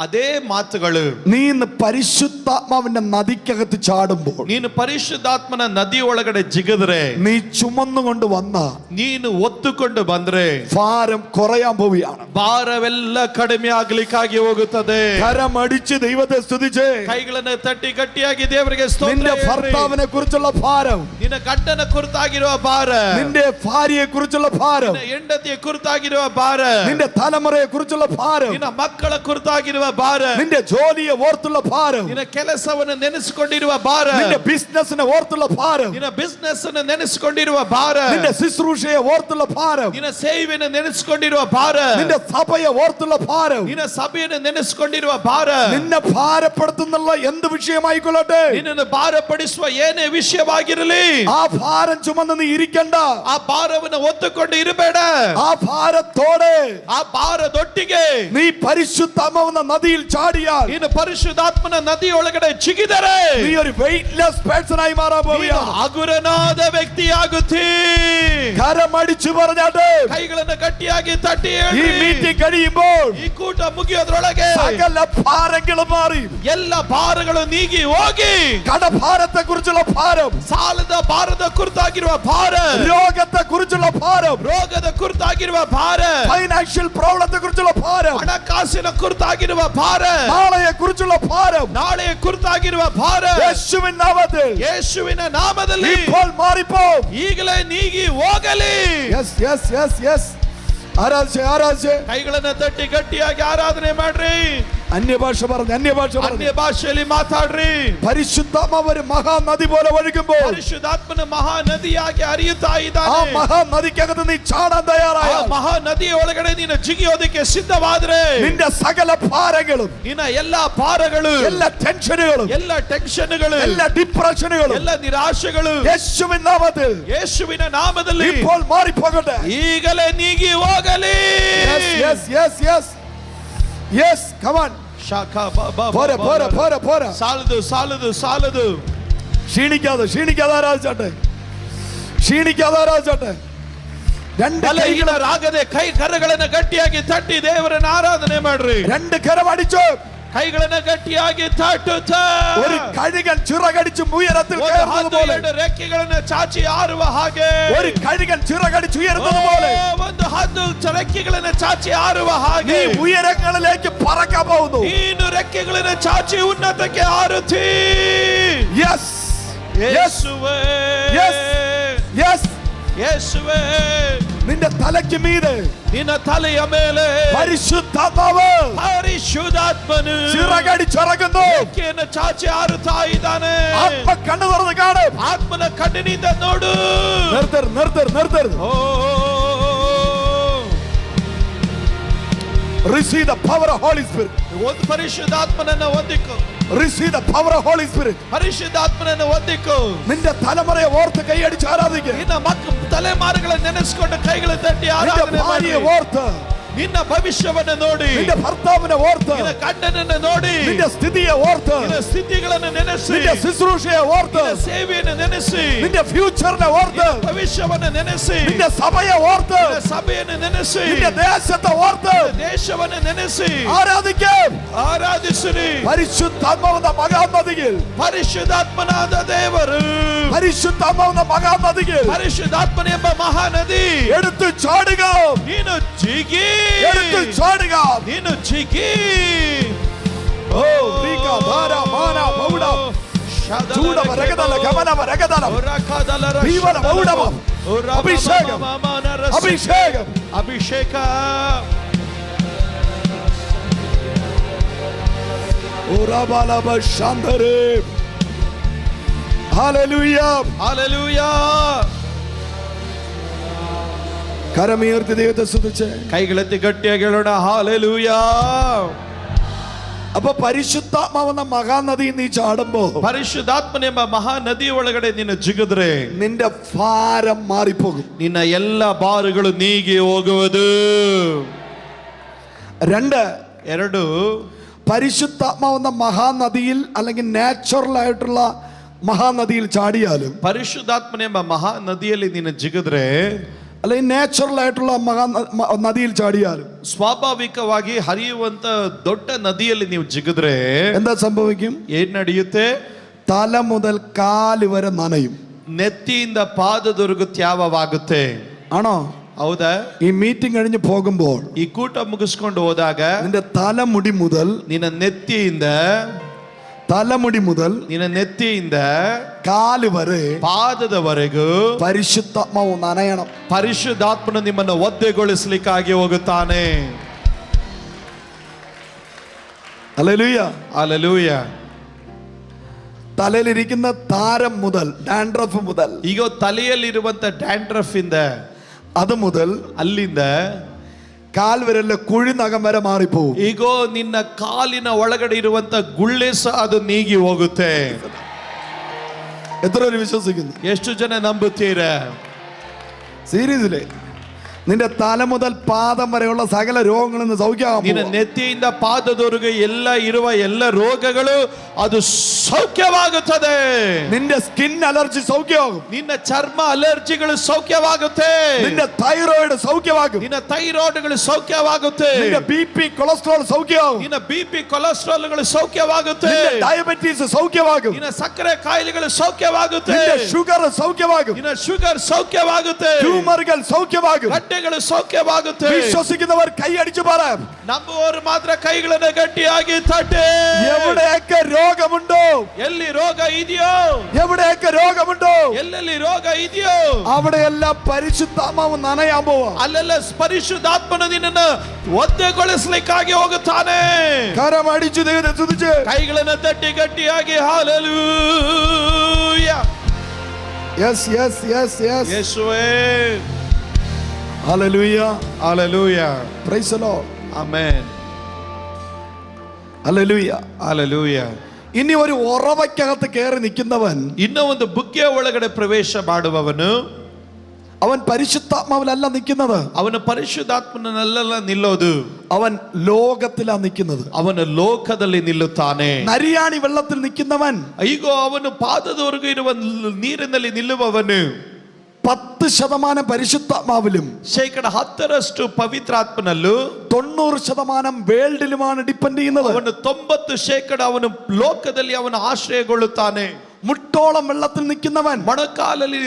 Speaker 2: ಅದೇ ಮಾತುಗಳು.
Speaker 1: നീ ഇന്ന് പരിശുദ്ധാത്മാവിന്റെ നദിക്കകത്ത് ചാടുമ്പോൾ,
Speaker 2: ನೀನು ಪರಿಶುದ್ಧಾತ್ಮನ ನದಿ ಒಳಗಡೆ ಜಿಗಿದ್ರೆ,
Speaker 1: നീ ചുമന്നുകൊണ്ട് വന്ന
Speaker 2: ನೀನು ಒತ್ತುಕೊಂಡು ಬಂದ್ರೆ
Speaker 1: ഭാരം കുറയാൻ പോവുകയാണ്.
Speaker 2: ಭಾರವೆಲ್ಲ ಕಡಿಮೆ ಆಗ್ಲಿಕ್ಕಾಗಿ ಹೋಗುತ್ತದೆ.
Speaker 1: കരമടിച്ച് ദൈവത്തെ സ്തുതിച്ച്
Speaker 2: ಕೈಗಳನ್ನ ತಟ್ಟಿ ಗಟ್ಟಿಯಾಗಿ ದೇವರಿಗೆ ಸ್ತೋತ್ರ
Speaker 1: നിന്റെ
Speaker 2: ಹೇಳ್ರಿ.
Speaker 1: ഭർത്താവിനെ കുറിച്ചുള്ള ഭാരം,
Speaker 2: ನಿನ್ನ ಗಂಡನ ಕುರಿತಾಗಿರುವ ಭಾರ,
Speaker 1: നിന്റെ ഭാര്യയെ കുറിച്ചുള്ള ഭാരം,
Speaker 2: ನಿನ್ನ ಹೆಂಡತಿಯ ಕುರಿತಾಗಿರುವ ಭಾರ,
Speaker 1: നിന്റെ തലമുറയെ കുറിച്ചുള്ള ഭാരം,
Speaker 2: ನಿನ್ನ ಮಕ್ಕಳ ಕುರಿತಾಗಿರುವ ಭಾರ,
Speaker 1: നിന്റെ ജോലിയെ ഓർത്തുള്ള ഭാരം,
Speaker 2: ನಿನ್ನ ಕೆಲಸವನ್ನು ನೆನೆಸಿಕೊಂಡಿರುವ ಭಾರ,
Speaker 1: നിന്റെ ബിസിനസിനെ ഓർത്തുള്ള ഭാരം,
Speaker 2: ನಿನ್ನ ಬಿಸ್ನೆಸ್ ಅನ್ನು ನೆನೆಸಿಕೊಂಡಿರುವ ಭಾರ,
Speaker 1: നിന്റെ ശുശ്രൂഷയെ ഓർത്തുള്ള ഭാരം,
Speaker 2: ನಿನ್ನ ಸೇವೆಯನ್ನು ನೆನೆಸಿಕೊಂಡಿರುವ ಭಾರ,
Speaker 1: നിന്റെ സഭയെ ഓർത്തുള്ള ഭാരം,
Speaker 2: ನಿನ್ನ ಸಭೆಯನ್ನು ನೆನೆಸಿಕೊಂಡಿರುವ ಭಾರ,
Speaker 1: നിന്നെ ഭാരപ്പെടുത്തുന്നുള്ള എന്ത് വിഷയമായിക്കൊള്ളട്ടെ,
Speaker 2: ನಿನ್ನನ್ನು ಭಾರಪಡಿಸುವ ಏನೇ ವಿಷಯವಾಗಿರಲಿ,
Speaker 1: ആ ഭാരം ചുമന്ന് നീ ഇരിക്കണ്ട.
Speaker 2: ಆ ಭಾರವನ್ನು ಹೊತ್ತುಕೊಂಡು ಇರಬೇಡ.
Speaker 1: ആ ഭാരത്തോടെ
Speaker 2: ಆ ಭಾರದೊಟ್ಟಿಗೆ
Speaker 1: നീ പരിശുദ്ധാത്മാവെന്ന നദിയിൽ ചാടിയാൽ
Speaker 2: ನೀನು ಪರಿಶುದ್ಧಾತ್ಮನ ನದಿಯೊಳಗಡೆ ಜಿಗಿದರೆ
Speaker 1: നീ ഒരു വെയിറ്റ്ലെസ് പേഴ്സൺ ആയി മാറാൻ
Speaker 2: ನೀನು
Speaker 1: പോവുകയാണ്.
Speaker 2: ಹಗುರನಾದ ವ್ಯಕ್ತಿಯಾಗುತ್ತೀ.
Speaker 1: കരമടിച്ചു പറഞ്ഞാട്ടെ,
Speaker 2: ಕೈಗಳನ್ನು ಗಟ್ಟಿಯಾಗಿ ತಟ್ಟಿ
Speaker 1: ഈ
Speaker 2: ಹೇಳ್ರಿ.
Speaker 1: മീറ്റിംഗ് കഴിയുമ്പോൾ
Speaker 2: ಈ ಕೂಟ ಮುಗಿಯೋದ್ರೊಳಗೆ
Speaker 1: സകല ഭാരങ്ങളും മാറി.
Speaker 2: ಎಲ್ಲ ಭಾರಗಳು ನೀಗಿ ಹೋಗಿ
Speaker 1: കടഭാരത്തെ കുറിച്ചുള്ള ഭാരം,
Speaker 2: ಸಾಲದ ಭಾರದ ಕುರಿತಾಗಿರುವ ಭಾರ,
Speaker 1: രോഗത്തെ കുറിച്ചുള്ള ഭാരം,
Speaker 2: ರೋಗದ ಕುರಿತಾಗಿರುವ ಭಾರ,
Speaker 1: ഫൈനാൻഷ്യൽ പ്രോബ്ലത്തെ കുറിച്ചുള്ള ഭാരം,
Speaker 2: ಹಣಕಾಸಿನ ಕುರಿತಾಗಿರುವ ಭಾರ,
Speaker 1: നാളെയെ കുറിച്ചുള്ള ഭാരം,
Speaker 2: ನಾಳೆಯ ಕುರಿತಾಗಿರುವ ಭಾರ
Speaker 1: യേശുവിൻ നാമത്തിൽ
Speaker 2: ಯೇಸುವಿನ ನಾಮದಲ್ಲಿ
Speaker 1: ഇപ്പോൾ മാറിപ്പോ.
Speaker 2: ಈಗಲೇ ನೀಗಿ ಹೋಗಲಿ.
Speaker 1: യെസ് യെസ് യെസ് യെസ്, ആരാധിച്ചേ ആരാധിച്ചേ.
Speaker 2: ಕೈಗಳನ್ನ ತಟ್ಟಿ ಗಟ್ಟಿಯಾಗಿ ಆರಾಧನೆ ಮಾಡ್ರಿ.
Speaker 1: അന്യഭാഷ പറഞ്ഞു, അന്യഭാഷ പറഞ്ഞു.
Speaker 2: ಅನ್ಯ ಭಾಷೆಯಲ್ಲಿ ಮಾತಾಡ್ರಿ.
Speaker 1: പരിശുദ്ധാത്മാവ് ഒരു മഹാനദി പോലെ ഒഴുകുമ്പോൾ
Speaker 2: ಪರಿಶುದ್ಧಾತ್ಮನ ಮಹಾ ನದಿಯಾಗಿ ಹರಿಯುತ್ತಾ
Speaker 1: ആ
Speaker 2: ಇದ್ದಾನೆ.
Speaker 1: മഹാനദിക്കകത്ത് നീ ചാടാൻ തയ്യാറായ,
Speaker 2: ಆ ಮಹಾ ನದಿಯ ಒಳಗಡೆ ನೀನು ಜಿಗಿಯೋದಕ್ಕೆ ಸಿದ್ಧವಾದ್ರೆ
Speaker 1: നിന്റെ സകല ഭാരങ്ങളും,
Speaker 2: ನಿನ್ನ ಎಲ್ಲಾ ಭಾರಗಳು,
Speaker 1: എല്ലാ ടെൻഷനുകളും,
Speaker 2: ಎಲ್ಲ ಟೆನ್ಷನ್ಗಳು,
Speaker 1: എല്ലാ ഡിപ്രഷനുകളും
Speaker 2: ಎಲ್ಲ ನಿರಾಶೆಗಳು
Speaker 1: യേശുവിൻ നാമത്തിൽ
Speaker 2: ಯೇಸುವಿನ ನಾಮದಲ್ಲಿ
Speaker 1: ഇപ്പോൾ മാറിപ്പോകട്ടെ.
Speaker 2: ಈಗಲೇ ನೀಗಿ ಹೋಗಲಿ.
Speaker 1: Yes, yes, yes, yes. Yes, come on. പോരെ പോരെ പോരെ പോരെ.
Speaker 2: ಸಾಲದು ಸಾಲದು ಸಾಲದು.
Speaker 1: ക്ഷീണിക്കാതെ ക്ഷീണിക്കാതെ ആരാധിച്ചാട്ടെ, ಕ್ಷೀಣಿക്കാതെ ಆರಾಧಿಸೋಟೆ. രണ്ട്
Speaker 2: ಬಲಹೀನರಾಗದೆ ಕೈ ಕರಗಳನ್ನು ಗಟ್ಟಿಯಾಗಿ ತಟ್ಟಿ ದೇವರನ್ನ ಆರಾಧನೆ ಮಾಡ್ರಿ.
Speaker 1: രണ്ട് കരം അടിച്ചു,
Speaker 2: ಕೈಗಳನ್ನ ಗಟ್ಟಿಯಾಗಿ ತಟ್ಟುತ್ತಾ
Speaker 1: ഒരു കഴുകൻ ചിറകടിച്ച് ഉയരത്തിൽ കയറുന്നത് പോലെ,
Speaker 2: ರೆಕ್ಕೆಗಳನ್ನ ಚಾಚಿ ಹಾರುವ ಹಾಗೆ
Speaker 1: ഒരു കഴുകൻ ചിറകടിച്ച് ഉയരുന്നത് പോലെ
Speaker 2: ಒಂದು ಹದ್ದು ರೆಕ್ಕೆಗಳನ್ನ ಚಾಚಿ ಹಾರುವ ಹಾಗೆ
Speaker 1: നീ ഉയരങ്ങളിലേക്ക് പറക്കാൻ പോകുന്നു.
Speaker 2: ನೀನು ರೆಕ್ಕೆಗಳನ್ನ ಚಾಚಿ ಉನ್ನತಕ್ಕೆ ಹಾರುತ್ತೀ.
Speaker 1: Yes,
Speaker 2: ಯೇಸುವೇ,
Speaker 1: yes, yes.
Speaker 2: ಯೇಸುವೇ,
Speaker 1: നിന്റെ തലയ്ക്ക് മീതെ
Speaker 2: ನಿನ್ನ ತಲೆಯ ಮೇಲೆ
Speaker 1: പരിശുദ്ധാത്മാവ്
Speaker 2: ಪರಿಶುದ್ಧಾತ್ಮನು
Speaker 1: ചിറകടിച്ചിറങ്ങുന്നു.
Speaker 2: ರೆಕ್ಕೆಯನ್ನು ಚಾಚಿ ಹಾರುತ್ತಾ ಇದ್ದಾನೆ.
Speaker 1: ആത്മ കണ്ണു തുറന്ന് കാണും.
Speaker 2: ಆತ್ಮನ ಕಣ್ಣಿನಿಂದ ನೋಡು.
Speaker 1: നിർത്തരുത് നിർത്തരുത് നിർത്തരുത്.
Speaker 2: ಓ,
Speaker 1: Receive the power of Holy Spirit.
Speaker 2: ಒಂದು ಪರಿಶುದ್ಧಾತ್ಮನನ್ನ ಹೊಂದಿಕೊ.
Speaker 1: Receive the power of Holy Spirit.
Speaker 2: ಪರಿಶುದ್ಧಾತ್ಮನನ್ನ ಹೊಂದಿಕೊ.
Speaker 1: നിന്റെ തലമുറയെ ഓർത്ത് കൈയടിച്ച് ആരാധിക്കുക.
Speaker 2: ನಿನ್ನ ತಲೆಮಾರುಗಳನ್ನು ನೆನೆಸಿಕೊಂಡು ಕೈಗಳ ತಟ್ಟಿ
Speaker 1: നിന്റെ
Speaker 2: ಆರಾಧನೆ ಮಾಡಿ.
Speaker 1: ഭാര്യയെ ഓർത്ത്,
Speaker 2: ನಿನ್ನ ಭವಿಷ್ಯವನ್ನು ನೋಡಿ,
Speaker 1: നിന്റെ ഭർത്താവിനെ ഓർത്ത്,
Speaker 2: ನಿನ್ನ ಗಂಡನನ್ನು ನೋಡಿ,
Speaker 1: നിന്റെ സ്ഥിതിയെ ഓർത്ത്,
Speaker 2: ನಿನ್ನ ಸ್ಥಿತಿಗಳನ್ನು ನೆನೆಸಿ,
Speaker 1: നിന്റെ ശുശ്രൂഷയെ ഓർത്ത്,
Speaker 2: ನಿನ್ನ ಸೇವೆಯನ್ನು ನೆನೆಸಿ,
Speaker 1: നിന്റെ ഫ്യൂച്ചറിനെ ഓർത്ത്,
Speaker 2: ಭವಿಷ್ಯವನ್ನು ನೆನೆಸಿ,
Speaker 1: നിന്റെ സഭയെ ഓർത്ത്,
Speaker 2: ನಿನ್ನ ಸಭೆಯನ್ನು ನೆನೆಸಿ,
Speaker 1: നിന്റെ ദേശത്തെ ഓർത്ത്
Speaker 2: ದೇಶವನ್ನು ನೆನೆಸಿ
Speaker 1: ആരാധിക്കും.
Speaker 2: ಆರಾಧಿಸಿರಿ.
Speaker 1: പരിശുദ്ധാത്മാവെന്ന മഹാനദിയിൽ,
Speaker 2: ಪರಿಶುದ್ಧಾತ್ಮನಾದ ದೇವರು,
Speaker 1: പരിശുദ്ധാത്മാവെന്ന മഹാനദിയിൽ
Speaker 2: ಪರಿಶುದ್ಧಾತ್ಮನ ಎಂಬ ಮಹಾನದಿ
Speaker 1: എടുത്തു ചാടുക,
Speaker 2: ನೀನು ಜಿಗಿ,
Speaker 1: എടുത്തു ചാടുക.
Speaker 2: ನೀನು ಜಿಗಿ.
Speaker 1: ഓ ರೀಕ ಧಾರ ಮಾನ ಬೌಡ ಚೂಡವ ರಗದಲ ಗಮನವ ರಗದಲ ಭೀವನ ಬೌಡವ ಅಭಿಷೇಕಂ ಅಭಿಷೇಕಂ
Speaker 2: ಅಭಿಷೇಕ.
Speaker 1: ಓ ರಾಬಾಲಬ ಶಾಂತರೇ. Hallelujah,
Speaker 2: hallelujah.
Speaker 1: കരമുയർത്തി ദൈവത്തെ സ്തുതിച്ച്
Speaker 2: ಕೈಗಳೆತ್ತಿ ಗಟ್ಟಿಯಾಗಿ ಹೇಳೋಣ ഹല്ലേലൂയ.
Speaker 1: അപ്പൊ പരിശുദ്ധാത്മാവെന്ന മഹാനദി നീ ചാടുമ്പോ
Speaker 2: ಪರಿಶುದ್ಧಾತ್ಮನ ಎಂಬ ಮಹಾ ನದಿ ಒಳಗಡೆ ನೀನು ಜಿಗಿದ್ರೆ
Speaker 1: നിന്റെ ഭാരം മാറിപ്പോകും.
Speaker 2: ನಿನ್ನ ಎಲ್ಲ ಭಾರಗಳು ನೀಗಿ ಹೋಗುವುದು. ಎರಡು,
Speaker 1: പരിശുദ്ധാത്മാവെന്ന മഹാനദിയിൽ അല്ലെങ്കിൽ നാച്ചുറൽ ആയിട്ടുള്ള മഹാനദിയിൽ ചാടിയാലും,
Speaker 2: ಪರಿಶುದ್ಧಾತ್ಮನ ಎಂಬ ಮಹಾ ನದಿಯಲ್ಲಿ ನೀನು ಜಿಗಿದ್ರೆ
Speaker 1: അല്ലെങ്കിൽ നാച്ചുറൽ ആയിട്ടുള്ള നദിയിൽ ചാടിയാലും
Speaker 2: ಸ್ವಾಭಾವಿಕವಾಗಿ ಹರಿಯುವಂತ ದೊಡ್ಡ ನದಿಯಲ್ಲಿ ನೀವು ಜಿಗಿದ್ರೆ
Speaker 1: എന്താ സംഭവിക്കും?
Speaker 2: ಏನ್ ನಡೆಯುತ್ತೆ?
Speaker 1: തല മുതൽ കാല് വരെ നനയും.
Speaker 2: ನೆತ್ತಿಯಿಂದ ಪಾದದವರೆಗೂ ತ್ಯಾವವಾಗುತ್ತೆ.
Speaker 1: ആണോ?
Speaker 2: ಹೌದಾ?
Speaker 1: ഈ മീറ്റിംഗ് കഴിഞ്ഞ് പോകുമ്പോൾ
Speaker 2: ಈ ಕೂಟ ಮುಗಿಸ್ಕೊಂಡು ಹೋದಾಗ
Speaker 1: നിന്റെ തലമുടി മുതൽ
Speaker 2: ನಿನ್ನ ನೆತ್ತಿಯಿಂದ
Speaker 1: കാല് വരെ
Speaker 2: ಪಾದದವರೆಗೂ
Speaker 1: പരിശുദ്ധാത്മാവ് നനയണം.
Speaker 2: ಪರಿಶುದ್ಧಾತ್ಮನು ನಿಮ್ಮನ್ನು ಒದ್ದೆಗೊಳಿಸಲಿಕ್ಕಾಗಿ ಹೋಗುತ್ತಾನೆ.
Speaker 1: ഹല്ലേലൂയ.
Speaker 2: ഹല്ലേലൂയ.
Speaker 1: തലയിലിരിക്കുന്ന താരം മുതൽ, ഡാൻഡ്രഫ് മുതൽ,
Speaker 2: ಈಗ ತಲೆಯಲ್ಲಿರುವಂತ ಡ್ಯಾಂಡ್ರಫ್ ಇಂದ,
Speaker 1: അത് മുതൽ
Speaker 2: ಅಲ್ಲಿಂದ
Speaker 1: കാൽവിരലിലെ കുഴിനകം വരെ മാറിപ്പോവും.
Speaker 2: ಈಗೋ ನಿನ್ನ ಕಾಲಿನ ಒಳಗಡೆ ಇರುವಂತ ಗುಳ್ಳೆ ಸಹ ಅದು ನೀಗಿ ಹೋಗುತ್ತೆ.
Speaker 1: എത്ര പേര് വിശ്വസിക്കുന്നു?
Speaker 2: ಎಷ್ಟು ಜನ ನಂಬುತ್ತೀರಾ?
Speaker 1: സീരിയസ്ലി നിന്റെ തല മുതൽ പാദം വരെയുള്ള സകല രോഗങ്ങളിൽ നിന്ന് സൗഖ്യമാകും.
Speaker 2: ನಿನ್ನ ನೆತ್ತಿಯಿಂದ ಪಾದದವರೆಗೆ ಎಲ್ಲ ಇರುವ ಎಲ್ಲ ರೋಗಗಳು ಅದು ಸೌಖ್ಯವಾಗುತ್ತದೆ.
Speaker 1: നിന്റെ സ്കിൻ അലർജി സൗഖ്യമാകും.
Speaker 2: ನಿನ್ನ ಚರ್ಮ ಅಲರ್ಜಿಗಳು ಸೌಖ್ಯವಾಗುತ್ತೆ.
Speaker 1: നിന്റെ തൈറോയിഡ് സൗഖ്യമാകും.
Speaker 2: ನಿನ್ನ ಥೈರಾಯ್ಡ್ಗಳು ಸೌಖ್ಯವಾಗುತ್ತೆ.
Speaker 1: നിന്റെ ബിപി കൊളസ്ട്രോൾ സൗഖ്യമാകും.
Speaker 2: ನಿನ್ನ ಬಿಪಿ ಕೊಲೆಸ್ಟ್ರಾಲ್ಗಳು ಸೌಖ್ಯವಾಗುತ್ತೆ.
Speaker 1: നിന്റെ ഡയബറ്റീസ് സൗഖ്യമാകും.
Speaker 2: ನಿನ್ನ ಸಕ್ಕರೆ ಕಾಯಿಲೆಗಳು ಸೌಖ್ಯವಾಗುತ್ತೆ.
Speaker 1: നിന്റെ ഷുഗർ സൗഖ്യമാകും.
Speaker 2: ನಿನ್ನ ಶುಗರ್ ಸೌಖ್ಯವಾಗುತ್ತೆ.
Speaker 1: ട്യൂമറുകൾ സൗഖ്യമാകും.
Speaker 2: ಗಡ್ಡೆಗಳು ಸೌಖ್ಯವಾಗುತ್ತೆ.
Speaker 1: വിശ്വസിക്കുന്നവർ കൈയടിച്ചു പറയാം.
Speaker 2: ನಂಬುವವರು ಮಾತ್ರ ಕೈಗಳನ್ನು ಗಟ್ಟಿಯಾಗಿ ತಟ್ಟಿ.
Speaker 1: എവിടെയൊക്കെ രോഗമുണ്ടോ,
Speaker 2: ಎಲ್ಲಿ ರೋಗ ಇದೆಯೋ,
Speaker 1: എവിടെയൊക്കെ രോഗമുണ്ടോ,
Speaker 2: ಎಲ್ಲೆಲ್ಲಿ രോಗ ಇದೆಯೋ
Speaker 1: അവിടെയെല്ലാം പരിശുദ്ധാത്മാവ് നനയാൻ പോവാ.
Speaker 2: ಅಲ್ಲೆಲ್ಲ ಪರಿಶುದ್ಧಾತ್ಮನು ನಿನ್ನನ್ನು ಒದ್ದೆಗೊಳಿಸಲಿಕ್ಕಾಗಿ ಹೋಗುತ್ತಾನೆ.
Speaker 1: കരമടിച്ചു ദൈവത്തെ സ്തുതിച്ച്
Speaker 2: ಕೈಗಳನ್ನು ತಟ್ಟಿ ಗಟ್ಟಿಯಾಗಿ hallelujah.
Speaker 1: Yes yes yes yes
Speaker 2: ಯೇಸುವೇ.
Speaker 1: Hallelujah.
Speaker 2: Hallelujah.
Speaker 1: Praise the Lord.
Speaker 2: Amen.
Speaker 1: Hallelujah.
Speaker 2: Hallelujah.
Speaker 1: ഇനി ഒരു ഉറവയ്ക്കകത്ത് കയറി നിൽക്കുന്നവൻ,
Speaker 2: ಇನ್ನೂ ಒಂದು ಬುಗ್ಗೆಯ ಒಳಗಡೆ ಪ್ರವೇಶ ಮಾಡುವವನು,
Speaker 1: അവൻ പരിശുദ്ധാത്മാവിലല്ല നിൽക്കുന്നത്,
Speaker 2: ಅವನು ಪರಿಶುದ್ಧಾತ್ಮನಲ್ಲ ನಿಲ್ಲೋದು,
Speaker 1: അവൻ ലോകത്തിലാ നിൽക്കുന്നത്.
Speaker 2: ಅವನು ಲೋಕದಲ್ಲಿ ನಿಲ್ಲುತ್ತಾನೆ.
Speaker 1: നരിയാണി വെള്ളത്തിൽ നിൽക്കുന്നവൻ
Speaker 2: ಈಗ ಅವನು ಪಾದದವರೆಗೂ ಇರುವ ನೀರಿನಲ್ಲಿ ನಿಲ್ಲುವವನು
Speaker 1: 10% പരിശുദ്ധാത്മാവിലും
Speaker 2: 10% ಪವಿತ್ರಾತ್ಮನಲ್ಲೂ
Speaker 1: 90% വേൾഡിലുമാണ് ഡിപ്പെൻഡ് ചെയ്യുന്നത്.
Speaker 2: ಅವನು 90% ಅವನು ಲೋಕದಲ್ಲಿ ಅವನು ಆಶ್ರಯಗೊಳ್ಳುತ್ತಾನೆ.
Speaker 1: മുട്ടോളം വെള്ളത്തിൽ നിൽക്കുന്നവൻ,
Speaker 2: ಮೊಣಕಾಲಲ್ಲಿ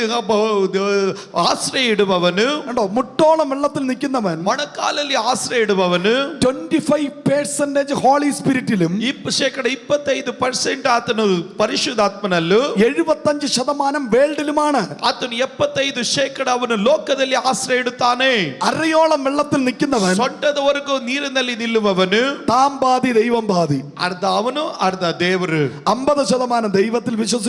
Speaker 2: ಆಶ್ರಯ ಇಡುವವನು,
Speaker 1: കണ്ടോ, മുട്ടോളം വെള്ളത്തിൽ നിൽക്കുന്നവൻ
Speaker 2: ಮೊಣಕಾಲಲ್ಲಿ ಆಶ್ರಯ ಇಡುವವನು
Speaker 1: 25% ഹോളി സ്പിരിറ്റിലും
Speaker 2: 25% ಆತನು ಪರಿಶುದ್ಧಾತ್ಮನಲ್ಲೂ
Speaker 1: 75% വേൾഡിലുമാണ്.
Speaker 2: ಆತನು 75% ಅವನು ಲೋಕದಲ್ಲಿ ಆಶ್ರಯ ಇಡುತ್ತಾನೆ.
Speaker 1: അരയോളം വെള്ളത്തിൽ നിൽക്കുന്നവൻ
Speaker 2: ಸೊಂಟದವರೆಗೂ ನೀರಿನಲ್ಲಿ ನಿಲ್ಲುವವನು
Speaker 1: താൻ പാതി ദൈവം പാതി.
Speaker 2: ಅರ್ಧ ಅವನು ಅರ್ಧ ದೇವರು.
Speaker 1: 50% ദൈവത്തിൽ വിശ്വസിക്കുന്നു,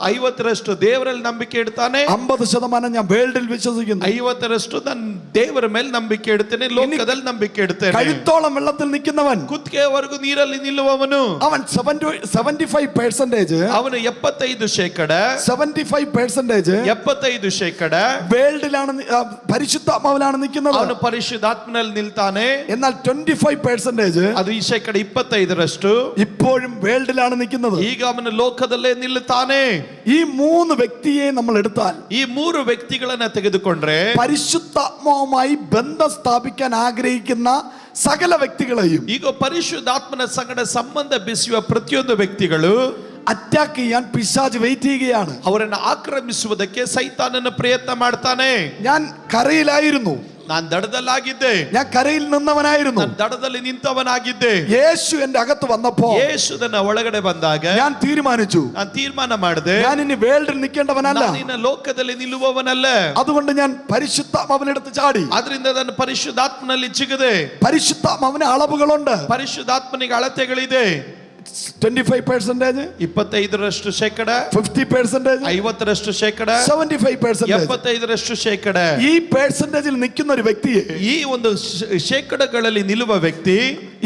Speaker 2: 50% ದೇವರಲ್ಲಿ ನಂಬಿಕೆ ಇಡ್ತಾನೆ,
Speaker 1: 50% ഞാൻ വേൾഡിൽ വിശ്വസിക്കുന്നു.
Speaker 2: 50% ನಾನು ದೇವರ ಮೇಲೆ ನಂಬಿಕೆ ಇಡ್ತೇನೆ, ಲೋಕದಲ್ಲಿ ನಂಬಿಕೆ ಇಡ್ತೇನೆ.
Speaker 1: കഴുത്തോളം വെള്ളത്തിൽ നിൽക്കുന്നവൻ,
Speaker 2: ಕುತ್ತಿಗೆವರೆಗೂ ನೀರಲ್ಲಿ ನಿಲ್ಲುವವನು
Speaker 1: അവൻ 75%
Speaker 2: ಅವನು 75% 75%
Speaker 1: വേൾഡിലാണ്, പരിശുദ്ധാത്മാവിലാണ് നിൽക്കുന്നത്.
Speaker 2: ಅವನು ಪರಿಶುದ್ಧಾತ್ಮನಲ್ಲಿ ನಿಲ್ತಾನೆ.
Speaker 1: എന്നാൽ 25%
Speaker 2: ಅದು ಈ 25%
Speaker 1: ഇപ്പോഴും വേൾഡിലാണ് നിൽക്കുന്നത്.
Speaker 2: ಈಗ ಅವನು ಲೋಕದಲ್ಲೇ ನಿಲ್ಲುತ್ತಾನೆ.
Speaker 1: ഈ 3 വ്യക്തിയെ നമ്മൾ എടുത്താൽ,
Speaker 2: ಈ 3 ವ್ಯಕ್ತಿಗಳನ್ನ ತೆಗೆದುಕೊಂಡ್ರೆ
Speaker 1: പരിശുദ്ധാത്മാവുമായി ബന്ധം സ്ഥാപിക്കാൻ ആഗ്രഹിക്കുന്ന സകല വ്യക്തികളെയും
Speaker 2: ಈಗ ಪರಿಶುದ್ಧಾತ್ಮನ ಸಂಗಡ ಸಂಬಂಧ ಬೆಸೆಯುವ ಪ್ರತಿಯೊಂದು ವ್ಯಕ್ತಿಗಳು
Speaker 1: അറ്റാക്ക് ചെയ്യാൻ പിശാച് വെയിറ്റ് ചെയ്യുകയാണ്.
Speaker 2: ಅವರನ್ನು ಆಕ್ರಮಿಸುವುದಕ್ಕೆ ಸೈತಾನನ ಪ್ರಯತ್ನ ಮಾಡ್ತಾನೆ.
Speaker 1: ഞാൻ കരയിലായിരുന്നു,
Speaker 2: ನಾನು ದಡದಲ್ಲಾಗಿದ್ದೆ,
Speaker 1: ഞാൻ കരയിൽ നിന്നവനായിരുന്നു.
Speaker 2: ನಾನು ದಡದಲ್ಲಿ ನಿಂತವನಾಗಿದ್ದೆ.
Speaker 1: യേശു എന്റെ ಅಗತ್ತು വന്നപ്പോ
Speaker 2: ಯೇಸುವಿನ ಒಳಗಡೆ ಬಂದಾಗ
Speaker 1: ഞാൻ തീരുമാനിച്ചു,
Speaker 2: ನಾನು ತೀರ್ಮಾನ ಮಾಡಿದೆ,
Speaker 1: ഞാൻ ഇനി വേൾഡിൽ നിൽക്കേണ്ടവനല്ല.
Speaker 2: ನಾನು ಇನ್ನು ಲೋಕದಲ್ಲಿ ನಿಲ್ಲುವವನಲ್ಲ.
Speaker 1: അതുകൊണ്ട് ഞാൻ പരിശുദ്ധാത്മാവിനെടുത്ത് ചാടി.
Speaker 2: ಆದ್ರಿಂದ ನಾನು ಪರಿಶುದ್ಧಾತ್ಮನಲ್ಲಿ ಚಿಗದೆ.
Speaker 1: പരിശുദ്ധാത്മാവിന് അളവുകളുണ്ട്.
Speaker 2: ಪರಿಶುದ್ಧಾತ್ಮನಿಗೆ ಅಳತೆಗಳಿದೆ.
Speaker 1: 25%,
Speaker 2: 25%
Speaker 1: 50%,
Speaker 2: 50%
Speaker 1: 75%.
Speaker 2: 75%
Speaker 1: ഈ പെർസെന്റേജിൽ നിൽക്കുന്ന ഒരു വ്യക്തിയെ,
Speaker 2: ಈ ಒಂದು ಶೇಕಡಗಳಲ್ಲಿ ನಿಲ್ಲುವ ವ್ಯಕ್ತಿ,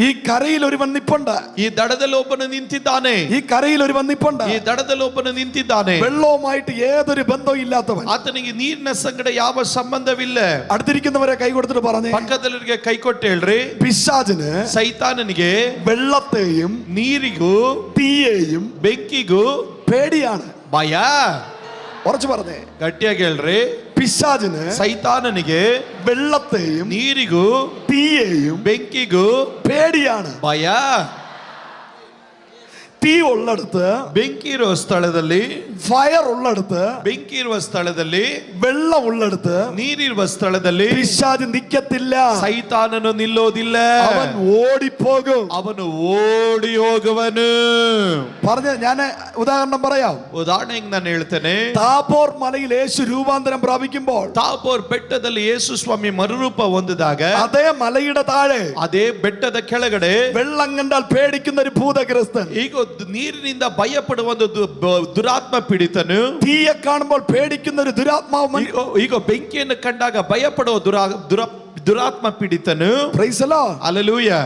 Speaker 1: ഈ കരയിൽ ഒരു നിപ്പുണ്ട്,
Speaker 2: ಈ ದಡದಲ್ಲಿ ಒಬ್ಬನು ನಿಂತಿದ್ದಾನೆ,
Speaker 1: ഈ കരയിൽ ഒരു നിപ്പുണ്ട്,
Speaker 2: ಈ ದಡದಲ್ಲಿ ಒಬ್ಬನು ನಿಂತಿದ್ದಾನೆ.
Speaker 1: വെള്ളവുമായിട്ട് യാതൊരു ബന്ധവും ഇല്ലാത്തവൻ.
Speaker 2: ಆತನಿಗೆ ನೀರಿನ ಸಂಗಡ ಯಾವ ಸಂಬಂಧವಿಲ್ಲ.
Speaker 1: അടുത്തിരിക്കുന്നവരെ കൈ കൊടുത്തിട്ട് പറഞ്ഞേ,
Speaker 2: ಪಕ್ಕದಲ್ಲಿಗೆ ಕೈ ಕೊಟ್ಟು ಹೇಳ್ರಿ,
Speaker 1: പിശാചിന്
Speaker 2: ಸೈತಾನನಿಗೆ
Speaker 1: വെള്ളത്തെയും
Speaker 2: ನೀರಿಗೂ
Speaker 1: തീയെയും
Speaker 2: ಬೆಂಕಿಗೂ
Speaker 1: പേടിയാണ്.
Speaker 2: ಭಯ.
Speaker 1: ഉറച്ചു പറഞ്ഞേ,
Speaker 2: ಗಟ್ಟಿಯಾಗಿ ಹೇಳ್ರಿ,
Speaker 1: പിശാചിന്
Speaker 2: ಸೈತಾನನಿಗೆ
Speaker 1: വെള്ളത്തെയും
Speaker 2: ನೀರಿಗೂ
Speaker 1: തീയെയും
Speaker 2: ಬೆಂಕಿಗೂ
Speaker 1: പേടിയാണ്.
Speaker 2: ಭಯ.
Speaker 1: തീ ഉള്ളിടത്ത്,
Speaker 2: ಬೆಂಕಿ ಇರುವ ಸ್ಥಳದಲ್ಲಿ,
Speaker 1: ഫയർ ഉള്ളിടത്ത്,
Speaker 2: ಬೆಂಕಿ ಇರುವ ಸ್ಥಳದಲ್ಲಿ,
Speaker 1: വെള്ളം ഉള്ളിടത്ത്
Speaker 2: ನೀರಿರುವ ಸ್ಥಳದಲ್ಲಿ
Speaker 1: പിശാച് നിക്കത്തില്ല.
Speaker 2: ಸೈತಾನನು ನಿಲ್ಲೋದಿಲ್ಲ.
Speaker 1: അവൻ ഓടിപ്പോകും.
Speaker 2: ಅವನು ಓಡಿ ಹೋಗುವನು.
Speaker 1: പറഞ്ഞ ഞാൻ ഉദാഹരണം പറയാം.
Speaker 2: ಉದಾಹರಣೆಗೆ ನಾನು ಹೇಳ್ತೇನೆ.
Speaker 1: താബോർ മലയിൽ യേശു രൂപാന്തരം പ്രാപിക്കുമ്പോൾ,
Speaker 2: ತಾಬೋರ್ ಬೆಟ್ಟದಲ್ಲಿ ಯೇಸು ಸ್ವಾಮಿ ಮರುರೂಪ ಹೊಂದಿದಾಗ,
Speaker 1: അതേ മലയുടെ താഴെ
Speaker 2: ಅದೇ ಬೆಟ್ಟದ ಕೆಳಗಡೆ
Speaker 1: വെള്ളം കണ്ടാൽ പേടിക്കുന്ന ഒരു ഭൂതഗ്രസ്തൻ,
Speaker 2: ಈಗ ನೀರಿನಿಂದ ಭಯ ಪಡುವ ಒಂದು ದುರಾತ್ಮ ಪೀಡಿತನು,
Speaker 1: തീയെ കാണുമ്പോൾ പേടിക്കുന്ന ഒരു ദുരാത്മാവ്,
Speaker 2: ಈಗ ಬೆಂಕಿಯನ್ನು ಕಂಡಾಗ ಭಯ ಪಡುವ ದುರಾತ್ಮ ಪೀಡಿತನು.
Speaker 1: Praise the Lord.
Speaker 2: ಹಲ್ಲೆಲೂಯಾ.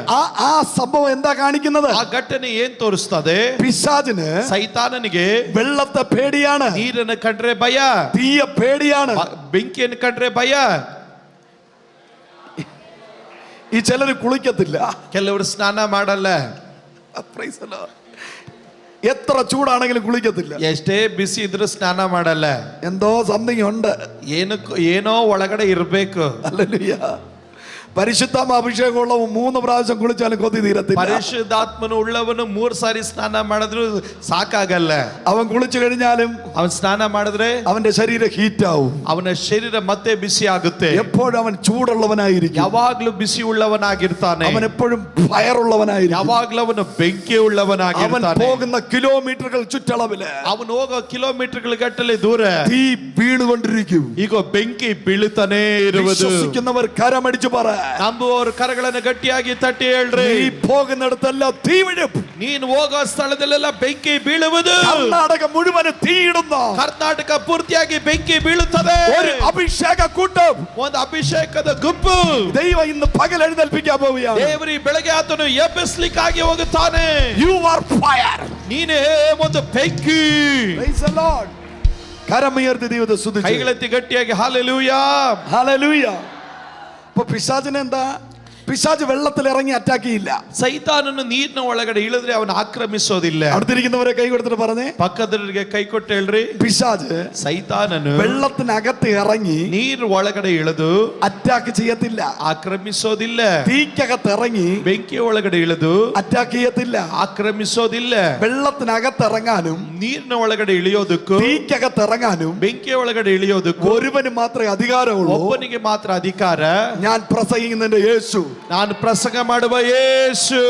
Speaker 1: ആ സംഭവം എന്താ കാണിക്കുന്നത്?
Speaker 2: ಆ ಘಟನೆ ಏನ್ ತೋರಿಸ್ತದೆ?
Speaker 1: പിശാചിന്
Speaker 2: ಸೈತಾನನಿಗೆ
Speaker 1: വെള്ളത്തെ പേടിയാണ്,
Speaker 2: ನೀರನ್ನು ಕಂಡ್ರೆ ಭಯ,
Speaker 1: തീയെ പേടിയാണ്,
Speaker 2: ಬೆಂಕಿಯನ್ನು ಕಂಡ್ರೆ ಭಯ.
Speaker 1: ഈ ചിലര് കുളിക്കത്തില്ല,
Speaker 2: ಕೆಲವರು ಸ್ನಾನ ಮಾಡಲ್ಲ.
Speaker 1: Price the Lord. എത്ര ചൂടാണെങ്കിലും കുളിക്കത്തില്ല.
Speaker 2: ಎಷ್ಟೇ ಬಿಸಿ ಇದ್ರೂ ಸ್ನಾನ ಮಾಡಲ್ಲ.
Speaker 1: എന്തോ സംതിങ് ഉണ്ട്,
Speaker 2: ಏನೋ ಒಳಗಡೆ ಇರ್ಬೇಕು.
Speaker 1: ഹല്ലേലൂയ. പരിശുദ്ധാത്മ അഭിഷേകമുള്ള 3 പ്രാവശ്യം കുളിച്ചാലും കൊതി തീരത്തില്ല.
Speaker 2: ಪರಿಶುದ್ಧಾತ್ಮನು ಉಳ್ಳವನು 3 ಸಾರಿ ಸ್ನಾನ ಮಾಡಿದ್ರು ಸಾಕಾಗಲ್ಲ.
Speaker 1: അവൻ കുളിച്ചു കഴിഞ്ഞാലും
Speaker 2: ಅವನ್ ಸ್ನಾನ ಮಾಡಿದ್ರೆ
Speaker 1: അവന്റെ ശരീരം ഹീറ്റ് ആവും,
Speaker 2: ಅವನ ಶರೀರ ಮತ್ತೆ ಬಿಸಿ ಆಗುತ್ತೆ.
Speaker 1: എപ്പോഴും അവൻ ചൂടുള്ളവനായിരിക്കും,
Speaker 2: ಯಾವಾಗ್ಲೂ ಬಿಸಿ ಉಳ್ಳವನಾಗಿರ್ತಾನೆ.
Speaker 1: അവൻ എപ്പോഴും ഫയർ ഉള്ളവനായിരിക്കും,
Speaker 2: ಯಾವಾಗ್ಲೂ ಅವನು ಬೆಂಕಿ
Speaker 1: അവൻ
Speaker 2: ಉಳ್ಳವನಾಗಿರ್ತಾನೆ.
Speaker 1: പോകുന്ന കിലോമീറ്ററുകൾ ചുറ്റളവില്,
Speaker 2: ಅವನು ಹೋಗೋ ಕಿಲೋಮೀಟರ್ಗಳ ಗಟ್ಟಲೆ ದೂರ
Speaker 1: തീ വീണുകൊണ്ടിരിക്കും.
Speaker 2: ಈಗ ಬೆಂಕಿ ಬೀಳುತ್ತಾನೆ ಇರುವುದು.
Speaker 1: വിശ്വസിക്കുന്നവർ കരമടിച്ചു പറ,
Speaker 2: ನಂಬುವವರು ಕರಗಳನ್ನು ಗಟ್ಟಿಯಾಗಿ ತಟ್ಟಿ ಹೇಳ್ರಿ.
Speaker 1: നീ പോകുന്നിടത്തെല്ലാം തീ വീഴും.
Speaker 2: ನೀನು ಹೋಗೋ ಸ್ಥಳದಲ್ಲೆಲ್ಲ ಬೆಂಕಿ ಬೀಳುವುದು.
Speaker 1: കർണാടക മുഴുവനും തീയിടുന്നു,
Speaker 2: ಕರ್ನಾಟಕ ಪೂರ್ತಿಯಾಗಿ ಬೆಂಕಿ ಬೀಳುತ್ತದೆ.
Speaker 1: ഒരു അഭിഷേക കൂട്ടം,
Speaker 2: ಒಂದು ಅಭಿಷೇಕದ ಗುಂಪು
Speaker 1: ദൈവം ഇന്ന് പകൽ എഴുന്നേൽപ്പിക്കാൻ പോവുകയാണ്.
Speaker 2: ದೇವರಿ ಬೆಳಗ್ಗೆ ಆತನು ಎಬ್ಬಿಸ್ಲಿಕ್ಕಾಗಿ ಹೋಗುತ್ತಾನೆ.
Speaker 1: You are fire.
Speaker 2: ನೀನೇ ಒಂದು ಬೆಂಕಿ.
Speaker 1: Praise the Lord. കരമുയർത്തി ദൈവത്തെ സ്തുതിച്ചു.
Speaker 2: ಕೈಗಳೆತ್ತಿ ಗಟ್ಟಿಯಾಗಿ ಹಾಲೆಲೂಯಾ.
Speaker 1: ഹല്ലേലൂയ. ഇപ്പൊ പിശാചിന് എന്താ? പിശാച് വെള്ളത്തിൽ ഇറങ്ങി അറ്റാക്ക് ചെയ്യില്ല.
Speaker 2: ಸೈತಾನನು ನೀರಿನ ಒಳಗಡೆ ಇಳಿದ್ರೆ ಅವನು ಆಕ್ರಮಿಸೋದಿಲ್ಲ.
Speaker 1: അടുത്തിരിക്കുന്നവരെ കൈ കൊടുത്തിട്ട് പറഞ്ഞേ,
Speaker 2: ಪಕ್ಕದವರಿಗೆ ಕೈ ಕೊಟ್ಟು ಹೇಳ್ರಿ.
Speaker 1: പിശാച്
Speaker 2: ಸೈತಾನನು
Speaker 1: വെള്ളത്തിനകത്ത് ഇറങ്ങി
Speaker 2: ನೀರು ಒಳಗಡೆ ಇಳಿದು
Speaker 1: അറ്റാക്ക് ചെയ്യത്തില്ല.
Speaker 2: ಆಕ್ರಮಿಸೋದಿಲ್ಲ.
Speaker 1: തീക്കകത്ത് ഇറങ്ങി
Speaker 2: ಬೆಂಕಿ ಒಳಗಡೆ ಇಳಿದು
Speaker 1: അറ്റാക്ക് ചെയ്യത്തില്ല.
Speaker 2: ಆಕ್ರಮಿಸೋದಿಲ್ಲ.
Speaker 1: വെള്ളത്തിനകത്ത് ഇറങ്ങാനും
Speaker 2: ನೀರಿನ ಒಳಗಡೆ ಇಳಿಯೋದಕ್ಕೂ
Speaker 1: തീക്കകത്ത് ഇറങ്ങാനും
Speaker 2: ಬೆಂಕಿ ಒಳಗಡೆ ಇಳಿಯೋದಕ್ಕೂ
Speaker 1: ഒരുവന് മാത്രമേ അധികാരമുള്ളൂ.
Speaker 2: ಒಬ್ಬನಿಗೆ ಮಾತ್ರ ಅಧಿಕಾರ.
Speaker 1: ഞാൻ പ്രസംഗിക്കുന്നതിന്റെ യേശു,
Speaker 2: ನಾನು ಪ್ರಸಂಗ ಮಾಡುವ ಯೇಸು.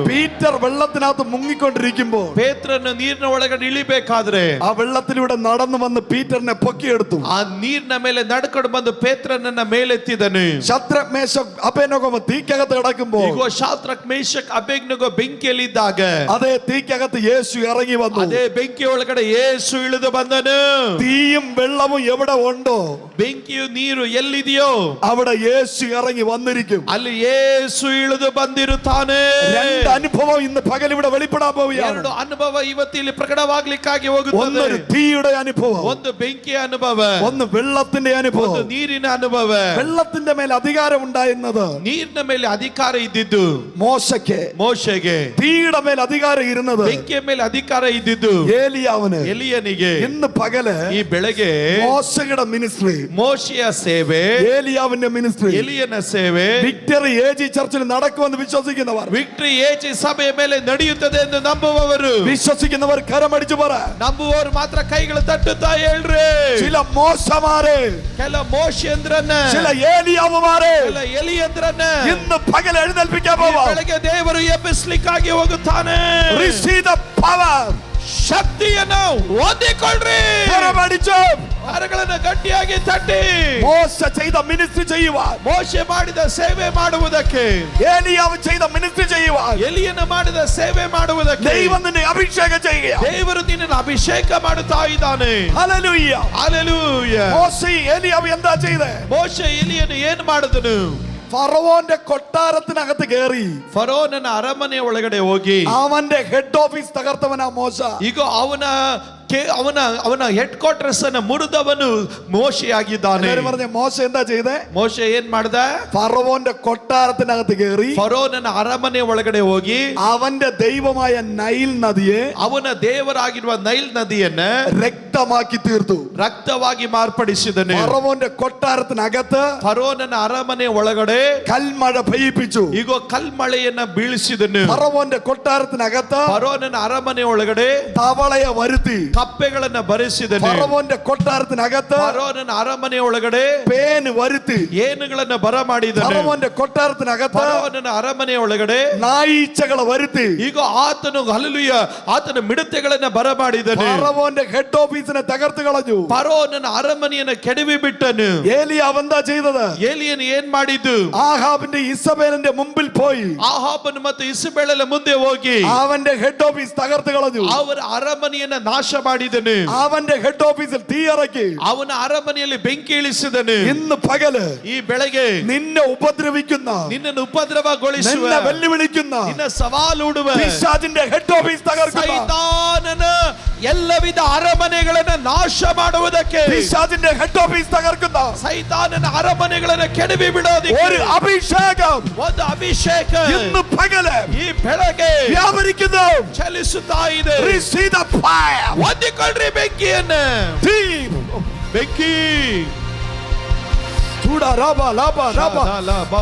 Speaker 1: പീറ്റർ വെള്ളത്തിനകത്ത് മുങ്ങിക്കൊണ്ടിരിക്കുമ്പോൾ
Speaker 2: ಪೇತ್ರನು ನೀರಿನ ಒಳಗಡೆ ಇಳಿಬೇಕಾದ್ರೆ
Speaker 1: ആ വെള്ളത്തിലൂടെ നടന്നു വന്ന് പീറ്ററിനെ പൊക്കിയെടുത്തു.
Speaker 2: ಆ ನೀರಿನ ಮೇಲೆ ನಡ್ಕೊಂಡು ಬಂದು ಪೇತ್ರನನ್ನ ಮೇಲೆತ್ತಿದನು.
Speaker 1: ശദ്രക് മേശക് അബേദ്നെഗോ തീക്കകത്ത് കിടക്കുമ്പോൾ,
Speaker 2: ಈಗ ಶಾದ್ರಕ್ ಮೇಷಕ್ ಅಬೇದ್ನೆಗೋ ಬೆಂಕಿಯಲ್ಲಿದ್ದಾಗ
Speaker 1: അതേ തീക്കകത്ത് യേശു ഇറങ്ങി വന്നു.
Speaker 2: ಅದೇ ಬೆಂಕಿ ಒಳಗಡೆ ಯೇಸು ಇಳಿದು ಬಂದನು.
Speaker 1: തീയും വെള്ളവും എവിടെ ഉണ്ടോ,
Speaker 2: ಬೆಂಕಿಯು ನೀರು ಎಲ್ಲಿದೆಯೋ
Speaker 1: അവിടെ യേശു ഇറങ്ങി വന്നിരിക്കും.
Speaker 2: ಅಲ್ಲಿ ಯೇಸು ಇಳಿದು ಬಂದಿರುತ್ತಾನೆ.
Speaker 1: 2 അനുഭവം ഇന്ന് പകൽ ഇവിടെ വെളിപ്പെടാൻ പോവുകയാണ്.
Speaker 2: 2 ಅನುಭವ ಇವತ್ತಿಲ್ಲಿ ಪ್ರಕಟವಾಗ್ಲಿಕ್ಕಾಗಿ
Speaker 1: ഒന്ന്
Speaker 2: ಹೋಗುತ್ತದೆ.
Speaker 1: തീയുടെ അനുഭവം,
Speaker 2: ಒಂದು ಬೆಂಕಿಯ ಅನುಭವ,
Speaker 1: ഒന്ന് വെള്ളത്തിന്റെ
Speaker 2: ಒಂದು
Speaker 1: അനുഭവം.
Speaker 2: ನೀರಿನ ಅನುಭವ.
Speaker 1: വെള്ളത്തിന്റെ മേൽ അധികാരം ഉണ്ടായിരുന്നത്
Speaker 2: ನೀರಿನ ಮೇಲೆ ಅಧಿಕಾರ ಇದ್ದಿದ್ದು
Speaker 1: മോശയ്ക്ക്,
Speaker 2: ಮೋಶೆಗೆ.
Speaker 1: തീയുടെ മേൽ അധികാരം ഇരുന്നത്
Speaker 2: ಬೆಂಕಿಯ ಮೇಲೆ ಅಧಿಕಾರ ಇದ್ದಿದ್ದು
Speaker 1: ഏലിയാവിന്.
Speaker 2: ಎಲಿಯನಿಗೆ.
Speaker 1: ഇന്ന് പകല്
Speaker 2: ಈ ಬೆಳಗ್ಗೆ
Speaker 1: മോശയുടെ മിനിസ്ട്രി,
Speaker 2: ಮೋಶೆಯ ಸೇವೆ,
Speaker 1: ഏലിയാവിന്റെ മിനിസ്ട്രി,
Speaker 2: ಎಲಿಯನ ಸೇವೆ
Speaker 1: വിക്ടറി ഏജി ചർച്ചിൽ നടക്കുമെന്ന് വിശ്വസിക്കുന്നവർ,
Speaker 2: ವಿಕ್ಟರಿ ಏಜಿ ಸಭೆಯ ಮೇಲೆ ನಡೆಯುತ್ತದೆ ಎಂದು ನಂಬುವವರು,
Speaker 1: വിശ്വസിക്കുന്നവർ കരമടിച്ചു പറ.
Speaker 2: ನಂಬುವವರು ಮಾತ್ರ ಕೈಗಳು ತಟ್ಟುತ್ತಾ ಹೇಳ್ರಿ.
Speaker 1: ചില മോശമാരെ,
Speaker 2: ಕೆಲ ಮೋಶೇಂದ್ರನ್ನ,
Speaker 1: ചില ഏലിയാവുമാരെ
Speaker 2: ಕೆಲ ಎಲಿಯಂದ್ರನ್ನ
Speaker 1: ഇന്ന് പകൽ എഴുന്നേൽപ്പിക്കാൻ
Speaker 2: ಈ
Speaker 1: പോവാ.
Speaker 2: ಬೆಳಗ್ಗೆ ದೇವರು ಎಬ್ಬಿಸ್ಲಿಕ್ಕಾಗಿ ಹೋಗುತ್ತಾನೆ.
Speaker 1: Receive the power.
Speaker 2: ಶಕ್ತಿಯನ್ನು ಹೊಂದಿಕೊಳ್ಳ್ರಿ.
Speaker 1: കരമടിച്ചു
Speaker 2: ಕರಗಳನ್ನು ಗಟ್ಟಿಯಾಗಿ ತಟ್ಟಿ.
Speaker 1: മോശ ചെയ്ത മിനിസ്ട്രി ചെയ്യുവാൻ,
Speaker 2: ಮೋಶೆ ಮಾಡಿದ ಸೇವೆ ಮಾಡುವುದಕ್ಕೆ,
Speaker 1: ഏലിയാവ് ചെയ്ത മിനിസ്ട്രി ചെയ്യുവാൻ
Speaker 2: ಎಲಿಯನ ಮಾಡಿದ ಸೇವೆ ಮಾಡುವುದಕ್ಕೆ
Speaker 1: ദൈവം നിന്നെ അഭിഷേകം ചെയ്യുക.
Speaker 2: ದೇವರು ನಿನ್ನನ್ನು ಅಭಿಷೇಕ ಮಾಡುತ್ತಾ ಇದ್ದಾನೆ.
Speaker 1: ഹല്ലേലൂയ.
Speaker 2: ಹಲ್ಲೆಲೂಯ.
Speaker 1: മോശ ഏലിയാവ് എന്താ ചെയ്തേ?
Speaker 2: ಮೋಶೆ ಎಲಿಯನು ಏನು ಮಾಡಿದನು?
Speaker 1: ഫറവോന്റെ കൊട്ടാരത്തിനകത്ത് കയറി
Speaker 2: ಫರೋನನ ಅರಮನೆ ಒಳಗಡೆ ಹೋಗಿ
Speaker 1: അവന്റെ ഹെഡ് ഓഫീസ് തകർത്തവനാ മോശ.
Speaker 2: ಈಗ ಅವನ ಅವನ ಹೆಡ್ ಕ್ವಾರ್ಟರ್ಸ್ ಅನ್ನ ಮುರಿದವನು ಮೋಶೆಯಾಗಿದ್ದಾನೆ.
Speaker 1: എല്ലാവരും പറഞ്ഞ മോശ എന്താ ചെയ്തേ?
Speaker 2: ಮೋಶೆ ಏನ್ ಮಾಡ್ದ?
Speaker 1: ഫറവോന്റെ കൊട്ടാരത്തിനകത്ത് കയറി
Speaker 2: ಫರೋನನ ಅರಮನೆ ಒಳಗಡೆ ಹೋಗಿ
Speaker 1: അവന്റെ ദൈവമായ നൈൽ നദിയെ
Speaker 2: ಅವನ ದೇವರಾಗಿರುವ ನೈಲ್ ನದಿಯನ್ನ
Speaker 1: രക്തമാക്കി തീർത്തു.
Speaker 2: ರಕ್ತವಾಗಿ ಮಾರ್ಪಡಿಸಿದನು.
Speaker 1: ഫറവോന്റെ കൊട്ടാരത്തിനകത്ത്
Speaker 2: ಫರೋನನ ಅರಮನೆ ಒಳಗಡೆ
Speaker 1: കൽമഴ പെയ്യിപ്പിച്ചു.
Speaker 2: ಈಗ ಕಲ್ಮಳೆಯನ್ನ ಬೀಳಿಸಿದನು.
Speaker 1: ഫറവോന്റെ കൊട്ടാരത്തിനകത്ത്
Speaker 2: ಫರೋನನ ಅರಮನೆ ಒಳಗಡೆ
Speaker 1: തവളയെ വരുത്തി.
Speaker 2: ಕಪ್ಪೆಗಳನ್ನ ಬರೆಸಿದನು.
Speaker 1: ഫറവോന്റെ കൊട്ടാരത്തിനകത്ത്
Speaker 2: ಫರೋನನ ಅರಮನೆ ಒಳಗಡೆ
Speaker 1: പേന് വരുത്തി.
Speaker 2: ಏನುಗಳನ್ನ ಬರಮಾಡಿದನು.
Speaker 1: ഫറവോന്റെ കൊട്ടാരത്തിനകത്ത്
Speaker 2: ಫರೋನನ ಅರಮನೆ ಒಳಗಡೆ
Speaker 1: നായീച്ചകളെ വരുത്തി.
Speaker 2: ಈಗ ಆತನು ಹಲ್ಲೆಲೂಯ ಆತನ ಮಿಡತೆಗಳನ್ನ ಬರಮಾಡಿದನು.
Speaker 1: ഫറവോന്റെ ഹെഡ് ഓഫീസിനെ തകർത്ത് കളഞ്ഞു.
Speaker 2: ಫರೋನನ ಅರಮನೆಯನ್ನ ಕೆಡವಿ ಬಿಟ್ಟನು.
Speaker 1: ഏലിയാവ് എന്താ ചെയ്തത്?
Speaker 2: ಏಲಿಯನ್ ಏನ್ ಮಾಡಿದ್ದು?
Speaker 1: ആഹാബിന്റെ ഇസബേലിന്റെ മുമ്പിൽ പോയി
Speaker 2: ಆಹಾಬನು ಮತ್ತು ಇಸಬೇಲನ ಮುಂದೆ ಹೋಗಿ
Speaker 1: അവന്റെ ഹെഡ് ഓഫീസ് തകർത്ത് കളഞ്ഞു.
Speaker 2: ಅವರ ಅರಮನೆಯನ್ನ ನಾಶ ಮಾಡಿದನು.
Speaker 1: അവന്റെ ഹെഡ് ഓഫീസിൽ തീയിറക്കി.
Speaker 2: ಅವನ ಅರಮನೆಯಲ್ಲಿ ಬೆಂಕಿ ಇಳಿಸಿದನು.
Speaker 1: ഇന്ന് പകല്
Speaker 2: ಈ ಬೆಳಗ್ಗೆ
Speaker 1: നിന്നെ ഉപദ്രവിക്കുന്ന,
Speaker 2: ನಿನ್ನನ್ನು ಉಪದ್ರವಗೊಳಿಸುವ,
Speaker 1: നിന്നെ വെല്ലുവിളിക്കുന്ന
Speaker 2: ನಿನ್ನ ಸವಾಲುಡುವ
Speaker 1: പിശാചിന്റെ ഹെഡ് ഓഫീസ് തകർക്കുന്ന,
Speaker 2: ಸೈತಾನನ ಎಲ್ಲ ವಿಧ ಅರಮನೆಗಳನ್ನ ನಾಶ ಮಾಡುವುದಕ್ಕೆ,
Speaker 1: പിശാചിന്റെ ഹെഡ് ഓഫീസ് തകർക്കുന്ന
Speaker 2: ಸೈತಾನನ ಅರಮನೆಗಳನ್ನ ಕೆಡವಿ ಬಿಡೋದಕ್ಕೆ
Speaker 1: ഒരു അഭിഷേകം
Speaker 2: ಒಂದು ಅಭಿಷೇಕ
Speaker 1: ഇന്ന് പകല്
Speaker 2: ಈ ಬೆಳಗ್ಗೆ
Speaker 1: വ്യാപരിക്കുന്നു.
Speaker 2: ಚಲಿಸುತ್ತಾ ಇದೆ.
Speaker 1: Receive the fire.
Speaker 2: ಹೊಂದಿಕೊಳ್ಳ್ರಿ ಬೆಂಕಿಯನ್ನ.
Speaker 1: Deep.
Speaker 2: ಬೆಂಕಿ
Speaker 1: ചൂട രാബ ലാബ രാബ.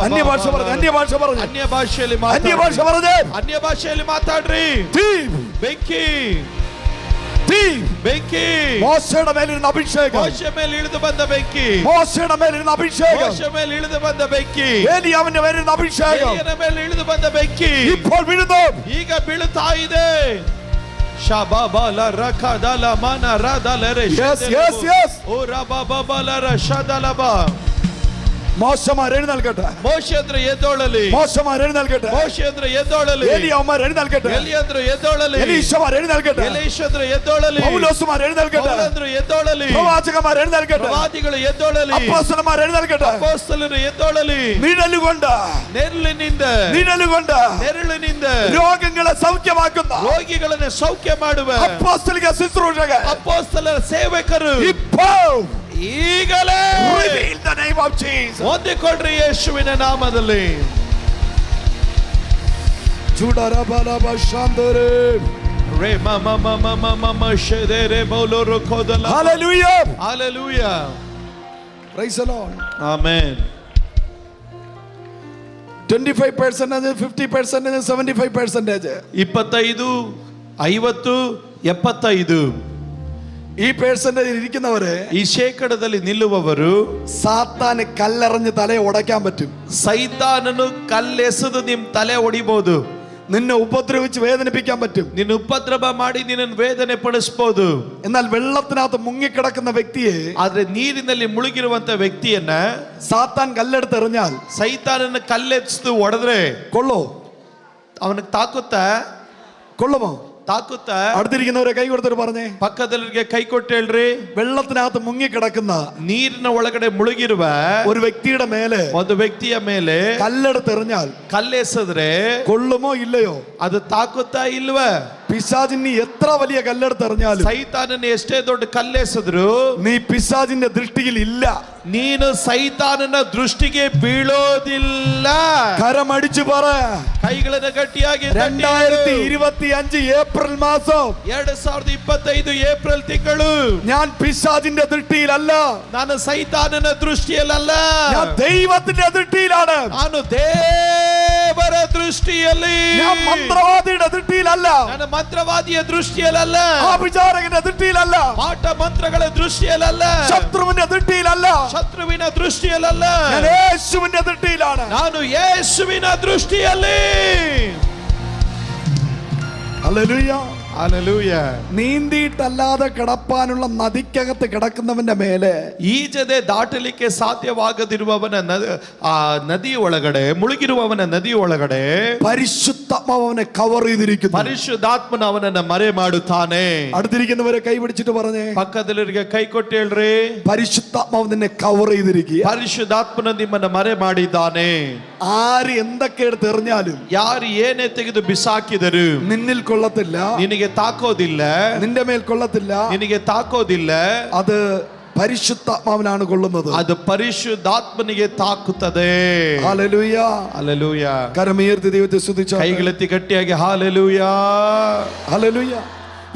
Speaker 1: അന്യഭാഷ പറഞ്ഞു, അന്യഭാഷ പറഞ്ഞു,
Speaker 2: ಅನ್ಯ ಭಾಷೆಯಲ್ಲಿ
Speaker 1: അന്യഭാഷ പറഞ്ഞു.
Speaker 2: ಅನ್ಯ ಭಾಷೆಯಲ್ಲಿ ಮಾತಾಡ್ರಿ.
Speaker 1: Deep.
Speaker 2: ಬೆಂಕಿ
Speaker 1: Deep.
Speaker 2: ಬೆಂಕಿ
Speaker 1: മോശയുടെ മേലിരുന്ന അഭിഷേകം,
Speaker 2: ಮೋಶೆ ಮೇಲೆ ಇಳಿದು ಬಂದ ಬೆಂಕಿ,
Speaker 1: മോശയുടെ മേലിരുന്ന അഭിഷേകം,
Speaker 2: ಮೋಶೆ ಮೇಲೆ ಇಳಿದು ಬಂದ ಬೆಂಕಿ,
Speaker 1: ഏലിയാവിന്റെ മേലിരുന്ന അഭിഷേകം
Speaker 2: ಏಲಿಯನ ಮೇಲೆ ಇಳಿದು ಬಂದ ಬೆಂಕಿ
Speaker 1: ഇപ്പോൾ വീഴുന്നു.
Speaker 2: ಈಗ ಬೀಳುತ್ತಾ ಇದೆ. ಶಬಾಬಲ ರಖದಲ ಮನ ರದಲ ರೆ
Speaker 1: Yes, yes, yes.
Speaker 2: ಓ ರಬಬಬಲ ರ ಶದಲಬ.
Speaker 1: മോശമാർ എഴുന്നേൽക്കട്ടെ,
Speaker 2: ಮೋಶೆ ಅಂದ್ರೆ ಎದ್ದೋಳಲಿ,
Speaker 1: മോശമാർ എഴുന്നേൽക്കട്ടെ,
Speaker 2: ಮೋಶೆ ಅಂದ್ರೆ ಎದ್ದೋಳಲಿ,
Speaker 1: ഏലിയാവന്മാർ എഴുന്നേൽക്കട്ടെ,
Speaker 2: ಎಲಿ ಅಂದ್ರೆ ಎದ್ದೋಳಲಿ,
Speaker 1: എലീശമാർ എഴുന്നേൽക്കട്ടെ,
Speaker 2: ಎಲೀಷ ಅಂದ್ರೆ ಎದ್ದೋಳಲಿ,
Speaker 1: പൗലോസുമാർ എഴുന്നേൽക്കട്ടെ,
Speaker 2: ಪೌಲ ಅಂದ್ರೆ ಎದ್ದೋಳಲಿ,
Speaker 1: പ്രവാചകന്മാർ എഴുന്നേൽക്കട്ടെ,
Speaker 2: ಪ್ರವಾದಿಗಳು ಎದ್ದೋಳಲಿ,
Speaker 1: അപ്പോസ്തലന്മാർ എഴുന്നേൽക്കട്ടെ.
Speaker 2: ಅಪೊಸ್ತಲರು ಎದ್ದೋಳಲಿ.
Speaker 1: നിഴലുകൊണ്ട്,
Speaker 2: ನೆರಳಿನಿಂದ
Speaker 1: നിഴലുകൊണ്ട്
Speaker 2: ನೆರಳಿನಿಂದ
Speaker 1: രോഗങ്ങളെ സൗഖ്യമാക്കുന്ന
Speaker 2: ರೋಗಿಗಳನ್ನು ಸೌಖ್ಯ ಮಾಡುವ
Speaker 1: അപ്പോസ്തലിക ശുശ്രൂഷകർ
Speaker 2: ಅಪೊಸ್ತಲರ ಸೇವಕರು
Speaker 1: ഇപ്പോൾ
Speaker 2: ಈಗಲೇ
Speaker 1: reveal the name of Jesus.
Speaker 2: ಹೊಂದಿಕೊಳ್ಳ್ರಿ ಯೇಸುವಿನ ನಾಮದಲ್ಲಿ.
Speaker 1: ചുടരബലബ ശാന്തരേ.
Speaker 2: ರೇ ಮಮ ಮಮ ಮಮ ಮಮ ಶೆದೆರೆ ಬೌಲೋರು ಕೋದಲ.
Speaker 1: Hallelujah.
Speaker 2: Hallelujah.
Speaker 1: Praise the Lord.
Speaker 2: Amen.
Speaker 1: 25%, 50%, 75%.
Speaker 2: 25, 50, 75.
Speaker 1: ഈ പേഴ്സന്റേജ് ഇരിക്കുന്നവരെ,
Speaker 2: ಈ ಶೇಕಡದಲ್ಲಿ ನಿಲ್ಲುವವರು
Speaker 1: സാത്താന് കല്ലെറിഞ്ഞ് തലയെ ഉടയ്ക്കാൻ പറ്റും.
Speaker 2: ಸೈತಾನನು ಕಲ್ಲೆಸೆದು ನಿಮ್ ತಲೆ ಹೊಡಿಬಹುದು.
Speaker 1: നിന്നെ ഉപദ്രവിച്ച് വേദനിപ്പിക്കാൻ പറ്റും.
Speaker 2: ನಿನ್ನ ಉಪದ್ರವ ಮಾಡಿ ನಿನ್ನನ್ನು ವೇದನೆ ಪಡಿಸಬಹುದು.
Speaker 1: എന്നാൽ വെള്ളത്തിനകത്ത് മുങ്ങിക്കിടക്കുന്ന വ്യക്തിയെ,
Speaker 2: ಆದ್ರೆ ನೀರಿನಲ್ಲಿ ಮುಳುಗಿರುವಂತ ವ್ಯಕ್ತಿಯನ್ನ
Speaker 1: സാത്താൻ കല്ലെടുത്ത് എറിഞ്ഞാൽ
Speaker 2: ಸೈತಾನನ ಕಲ್ಲೆಚ್ಚು ಹೊಡೆದ್ರೆ
Speaker 1: കൊള്ളോ?
Speaker 2: ಅವನಿಗೆ ತಾಕುತ್ತಾ?
Speaker 1: കൊള്ളുമോ?
Speaker 2: ತಾಕುತ್ತಾ?
Speaker 1: അടുത്തിരിക്കുന്നവരെ കൈ കൊടുത്തിട്ട് പറഞ്ഞേ,
Speaker 2: ಪಕ್ಕದಲ್ಲಿಗೆ ಕೈ ಕೊಟ್ಟು ಹೇಳ್ರಿ.
Speaker 1: വെള്ളത്തിനകത്ത് മുങ്ങിക്കിടക്കുന്ന
Speaker 2: ನೀರಿನ ಒಳಗಡೆ ಮುಳುಗಿರುವ
Speaker 1: ഒരു വ്യക്തിയുടെ മേലെ
Speaker 2: ಒಂದು ವ್ಯಕ್ತಿಯ ಮೇಲೆ
Speaker 1: കല്ലെടുത്ത് എറിഞ്ഞാൽ
Speaker 2: ಕಲ್ಲೆಸೆದ್ರೆ
Speaker 1: കൊള്ളുമോ ഇല്ലയോ?
Speaker 2: ಅದು ತಾಕುತ್ತಾ ಇಲ್ವಾ?
Speaker 1: പിശാചിന് എത്ര വലിയ കല്ലെടുത്ത് എറിഞ്ഞാലും
Speaker 2: ಸೈತಾನನ ಎಷ್ಟೇ ದೊಡ್ಡ ಕಲ್ಲೆಸೆದ್ರು
Speaker 1: നീ പിശാചിന്റെ ദൃഷ്ടിയിൽ ഇല്ല.
Speaker 2: ನೀನು ಸೈತಾನನ ದೃಷ್ಟಿಗೆ ಬೀಳೋದಿಲ್ಲ.
Speaker 1: കരമടിച്ചു പറ,
Speaker 2: ಕೈಗಳನ್ನ ಗಟ್ಟಿಯಾಗಿ
Speaker 1: 2025 ഏപ്രിൽ മാസം
Speaker 2: 2025 ಏಪ್ರಿಲ್ ತಿಂಗಳು
Speaker 1: ഞാൻ പിശാചിന്റെ ദൃഷ്ടിയിലല്ല,
Speaker 2: ನಾನು ಸೈತಾನನ ದೃಷ್ಟಿಯಲ್ಲ,
Speaker 1: ഞാൻ ദൈവത്തിന്റെ ദൃഷ്ടിയിലാണ്.
Speaker 2: ನಾನು ದೇವರ ದೃಷ್ಟಿಯಲ್ಲಿ,
Speaker 1: ഞാൻ മന്ത്രവാദിയുടെ ദൃഷ്ടിയിലല്ല,
Speaker 2: ನಾನು ಮಂತ್ರವಾದಿಯ ದೃಷ್ಟಿಯಲ್ಲ,
Speaker 1: ആഭിചാരകന്റെ ദൃഷ്ടിയിലല്ല,
Speaker 2: ಪಾಠ ಮಂತ್ರಗಳ ದೃಷ್ಟಿಯಲ್ಲ,
Speaker 1: ശത്രുവിന്റെ ദൃഷ്ടിയിലല്ല,
Speaker 2: ಶತ್ರುವಿನ ದೃಷ್ಟಿಯಲ್ಲ,
Speaker 1: ഞാൻ യേശുവിന്റെ ദൃഷ്ടിയിലാണ്.
Speaker 2: ನಾನು ಯೇಸುವಿನ ದೃಷ್ಟಿಯಲ್ಲಿ.
Speaker 1: ഹല്ലേലൂയ.
Speaker 2: Hallelujah.
Speaker 1: നീന്തിയിട്ടല്ലാതെ കിടപ്പാനുള്ള നദിക്കകത്ത് കിടക്കുന്നവന്റെ മേലെ,
Speaker 2: ಈಜದೆ ದಾಟಲಿಕ್ಕೆ ಸಾಧ್ಯವಾಗದಿರುವವನ ನದಿಯ ಒಳಗಡೆ ಮುಳುಗಿರುವವನ ನದಿಯ ಒಳಗಡೆ
Speaker 1: പരിശുദ്ധ പരിശുദ്ധാത്മാവ് അവനെ കവർ ചെയ്തിരിക്കുന്നു.
Speaker 2: ಪರಿಶುದ್ಧಾತ್ಮನ ಅವನನ್ನ ಮರೆ ಮಾಡುತ್ತಾನೆ.
Speaker 1: അടുത്തിരിക്കുന്നവരെ കൈ പിടിച്ചിട്ട് പറഞ്ഞേ,
Speaker 2: ಪಕ್ಕದಲ್ಲಿರಿಗೆ ಕೈ ಕೊಟ್ಟು ಹೇಳ್ರಿ,
Speaker 1: പരിശുദ്ധാത്മാവ് നിന്നെ കവർ ചെയ്തിരിക്കുക.
Speaker 2: ಪರಿಶುದ್ಧಾತ್ಮನ ನಿಮ್ಮನ್ನ ಮರೆ ಮಾಡಿದ್ದಾನೆ.
Speaker 1: ആര് എന്തൊക്കെ എടുത്ത് എറിഞ്ഞാലും,
Speaker 2: ಯಾರು ಏನೇ ತೆಗೆದು ಬಿಸಾಕಿದರು
Speaker 1: നിന്നിൽ കൊള്ളത്തില്ല,
Speaker 2: ನಿನಗೆ ತಾಕೋದಿಲ್ಲ,
Speaker 1: നിന്റെ മേൽ കൊള്ളത്തില്ല.
Speaker 2: ನಿನಗೆ ತಾಕೋದಿಲ್ಲ.
Speaker 1: അത് പരിശുദ്ധാത്മാവിനാണ് കൊള്ളുന്നത്.
Speaker 2: ಅದು ಪರಿಶುದ್ಧಾತ್ಮನಿಗೆ ತಾಕುತ್ತದೆ.
Speaker 1: Hallelujah,
Speaker 2: hallelujah.
Speaker 1: കരമുയർത്തി ദൈവത്തെ സ്തുതിച്ചാട്ടെ.
Speaker 2: ಕೈಗಳೆತ್ತಿ ಗಟ್ಟಿಯಾಗಿ ಹಾಲೆಲೂಯ,
Speaker 1: ഹല്ലേലൂയ.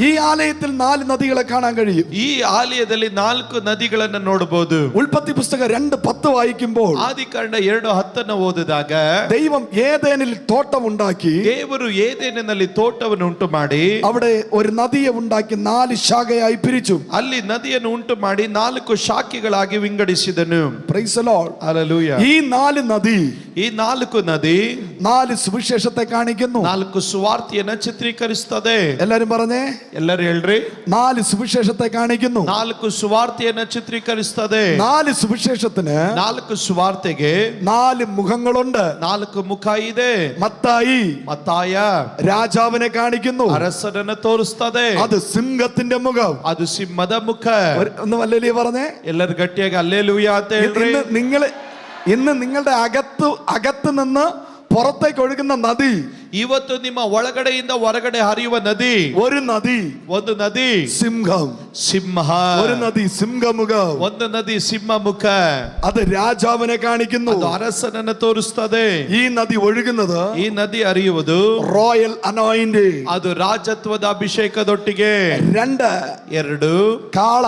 Speaker 1: ഈ ആലയത്തിൽ 4 നദികളെ കാണാൻ കഴിയും.
Speaker 2: ಈ ಆಲಯದಲ್ಲಿ 4 ನದಿಗಳನ್ನ ನೋಡಬಹುದು.
Speaker 1: ഉൽപ്പത്തി പുസ്തകം 2:10 വായിക്കുമ്പോൾ,
Speaker 2: ಆದಿಕಾಂಡ 2:10 ಓದಿದಾಗ,
Speaker 1: ദൈവം ഏദേനിൽ തോട്ടം ഉണ്ടാക്കി,
Speaker 2: ದೇವರು ಏದೇನಿನಲ್ಲಿ ತೋಟವನ್ನು ಉಂಟು ಮಾಡಿ
Speaker 1: അവിടെ ഒരു നദിയെ ഉണ്ടാക്കി 4 ശാഖയായി പിരിച്ചു.
Speaker 2: ಅಲ್ಲಿ ನದಿಯನ್ನು ಉಂಟು ಮಾಡಿ 4 ಶಾಖೆಗಳಾಗಿ ವಿಂಗಡಿಸಿದನು.
Speaker 1: Praise the Lord.
Speaker 2: ಹಲ್ಲೆಲೂಯ.
Speaker 1: ഈ 4 നദി
Speaker 2: ಈ 4 ನದಿ
Speaker 1: 4 സുവിശേഷത്തെ കാണിക്കുന്നു.
Speaker 2: 4 ಸುವಾರ್ತೆಯನ್ನು ಚಿತ್ರೀಕರಿಸುತ್ತದೆ.
Speaker 1: എല്ലാരും പറഞ്ഞേ,
Speaker 2: ಎಲ್ಲರೂ ಹೇಳ್ರಿ,
Speaker 1: 4 സുവിശേഷത്തെ കാണിക്കുന്നു.
Speaker 2: 4 ಸುವಾರ್ತೆಯನ್ನು ಚಿತ್ರೀಕರಿಸುತ್ತದೆ.
Speaker 1: 4 സുവിശേഷത്തിന്
Speaker 2: 4 ಸುವಾರ್ತೆಗೆ
Speaker 1: 4 മുഖങ്ങളുണ്ട്.
Speaker 2: 4 ಮುಖ ಇದೆ.
Speaker 1: മത്തായി
Speaker 2: ಮತ್ತಾಯ
Speaker 1: രാജാവിനെ കാണിക്കുന്നു,
Speaker 2: ಅರಸನನ್ನು ತೋರಿಸ್ತದೆ.
Speaker 1: അത് സിംഹത്തിന്റെ മുഖം.
Speaker 2: ಅದು ಸಿಂಹದ ಮುಖ.
Speaker 1: ഒന്ന് വല്ലേലൂയ പറഞ്ഞേ.
Speaker 2: ಎಲ್ಲರೂ ಗಟ್ಟಿಯಾಗಿ ಹಲ್ಲೆಲೂಯ ಅಂತ ಹೇಳ್ರಿ.
Speaker 1: ഇന്ന് നിങ്ങളുടെ അകത്ത് നിന്ന് പുറത്തേക്ക് ഒഴുകുന്ന നദി,
Speaker 2: ಇವತ್ತು ನಿಮ್ಮ ಒಳಗಡೆಯಿಂದ ಹೊರಗಡೆ ಹರಿಯುವ ನದಿ, ಒಂದು ನದಿ
Speaker 1: സിംഹം,
Speaker 2: ಸಿಂಹ.
Speaker 1: ഒരു നദി സിംഹമുഖം,
Speaker 2: ಒಂದು ನದಿ ಸಿಂಹ ಮುಖ.
Speaker 1: അത് രാജാവിനെ കാണിക്കുന്നു,
Speaker 2: ಅದು ಅರಸನನ್ನು ತೋರಿಸ್ತದೆ.
Speaker 1: ഈ നദി ഒഴുകുന്നത്,
Speaker 2: ಈ ನದಿ ಹರಿಯುವುದು
Speaker 1: റോയൽ അനോയിന്റിംഗ്,
Speaker 2: ಅದು ರಾಜತ್ವದ ಅಭಿಷೇಕದೊಟ್ಟಿಗೆ. 2
Speaker 1: കാള,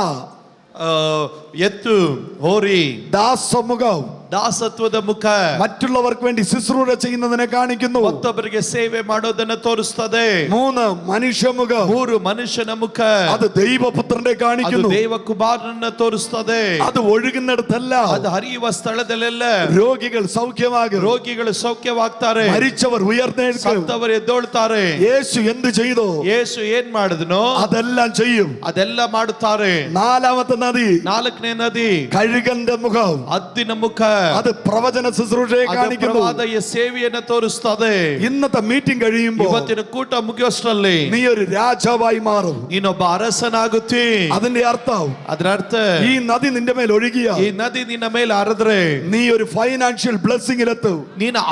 Speaker 2: ಎತ್ತು, ಹೋರಿ,
Speaker 1: ദാസമുഖം,
Speaker 2: ದಾಸತ್ವದ ಮುಖ.
Speaker 1: മറ്റുള്ളവർക്ക് വേണ്ടി ശുശ്രൂഷ ചെയ്യുന്നതിനെ കാണിക്കുന്നു,
Speaker 2: ಮತ್ತೊಬ್ಬರಿಗೆ ಸೇವೆ ಮಾಡೋದನ್ನು ತೋರಿಸ್ತದೆ.
Speaker 1: 3 മനുഷ്യമുഖം,
Speaker 2: 3 ಮನುಷ್ಯನ ಮುಖ.
Speaker 1: അത് ദൈവപുത്രനെ കാണിക്കുന്നു,
Speaker 2: ದೇವಕುಮಾರನನ್ನು ತೋರಿಸ್ತದೆ.
Speaker 1: അത് ഒഴുകുന്നിടത്തല്ല,
Speaker 2: ಅದು ಹರಿಯುವ ಸ್ಥಳದಲ್ಲೆಲ್ಲ
Speaker 1: രോഗികൾ സൗഖ്യമാകും,
Speaker 2: ರೋಗಿಗಳು ಸೌಖ್ಯವಾಗ್ತಾರೆ,
Speaker 1: മരിച്ചവർ ഉയർത്തെഴുന്നേൽക്കും,
Speaker 2: ಸತ್ತವರು ಎದ್ದೊಳ್ತಾರೆ.
Speaker 1: യേശു എന്ത് ചെയ്തു?
Speaker 2: ಯೇಸು ಏನ್ ಮಾಡಿದನೋ
Speaker 1: അതെല്ലാം ചെയ്യും.
Speaker 2: ಅದೆಲ್ಲ ಮಾಡುತ್ತಾರೆ.
Speaker 1: 4ാമത്തെ നദി,
Speaker 2: 4ನೇ ನದಿ
Speaker 1: കഴുകന്റെ മുഖം,
Speaker 2: ಹದ್ದಿನ ಮುಖ.
Speaker 1: അത് പ്രവചന ശുശ്രൂഷയെ കാണിക്കുന്നു,
Speaker 2: ಪ್ರವಾದಯ ಸೇವೆಯನ್ನು ತೋರಿಸ್ತದೆ.
Speaker 1: ഇന്നത്തെ മീറ്റിംഗ് കഴിയുമ്പോൾ
Speaker 2: ಇವತ್ತಿನ ಕೂಟ ಮುಗಿಯೋಷ್ಟರಲ್ಲಿ
Speaker 1: നീ ഒരു രാജാവായി മാറും.
Speaker 2: ನೀನೊಬ್ಬ ಅರಸನಾಗುತ್ತಿ.
Speaker 1: അതിന്റെ അർത്ഥം,
Speaker 2: ಅದರ ಅರ್ಥ,
Speaker 1: ഈ നദി നിന്റെ മേൽ ഒഴുകിയ,
Speaker 2: ಈ ನದಿ ನಿನ್ನ ಮೇಲೆ ಹರಿದ್ರೆ
Speaker 1: നീ ഒരു ഫൈനാൻഷ്യൽ ബ്ലെസ്സിംഗിലെത്തും.
Speaker 2: ನೀನು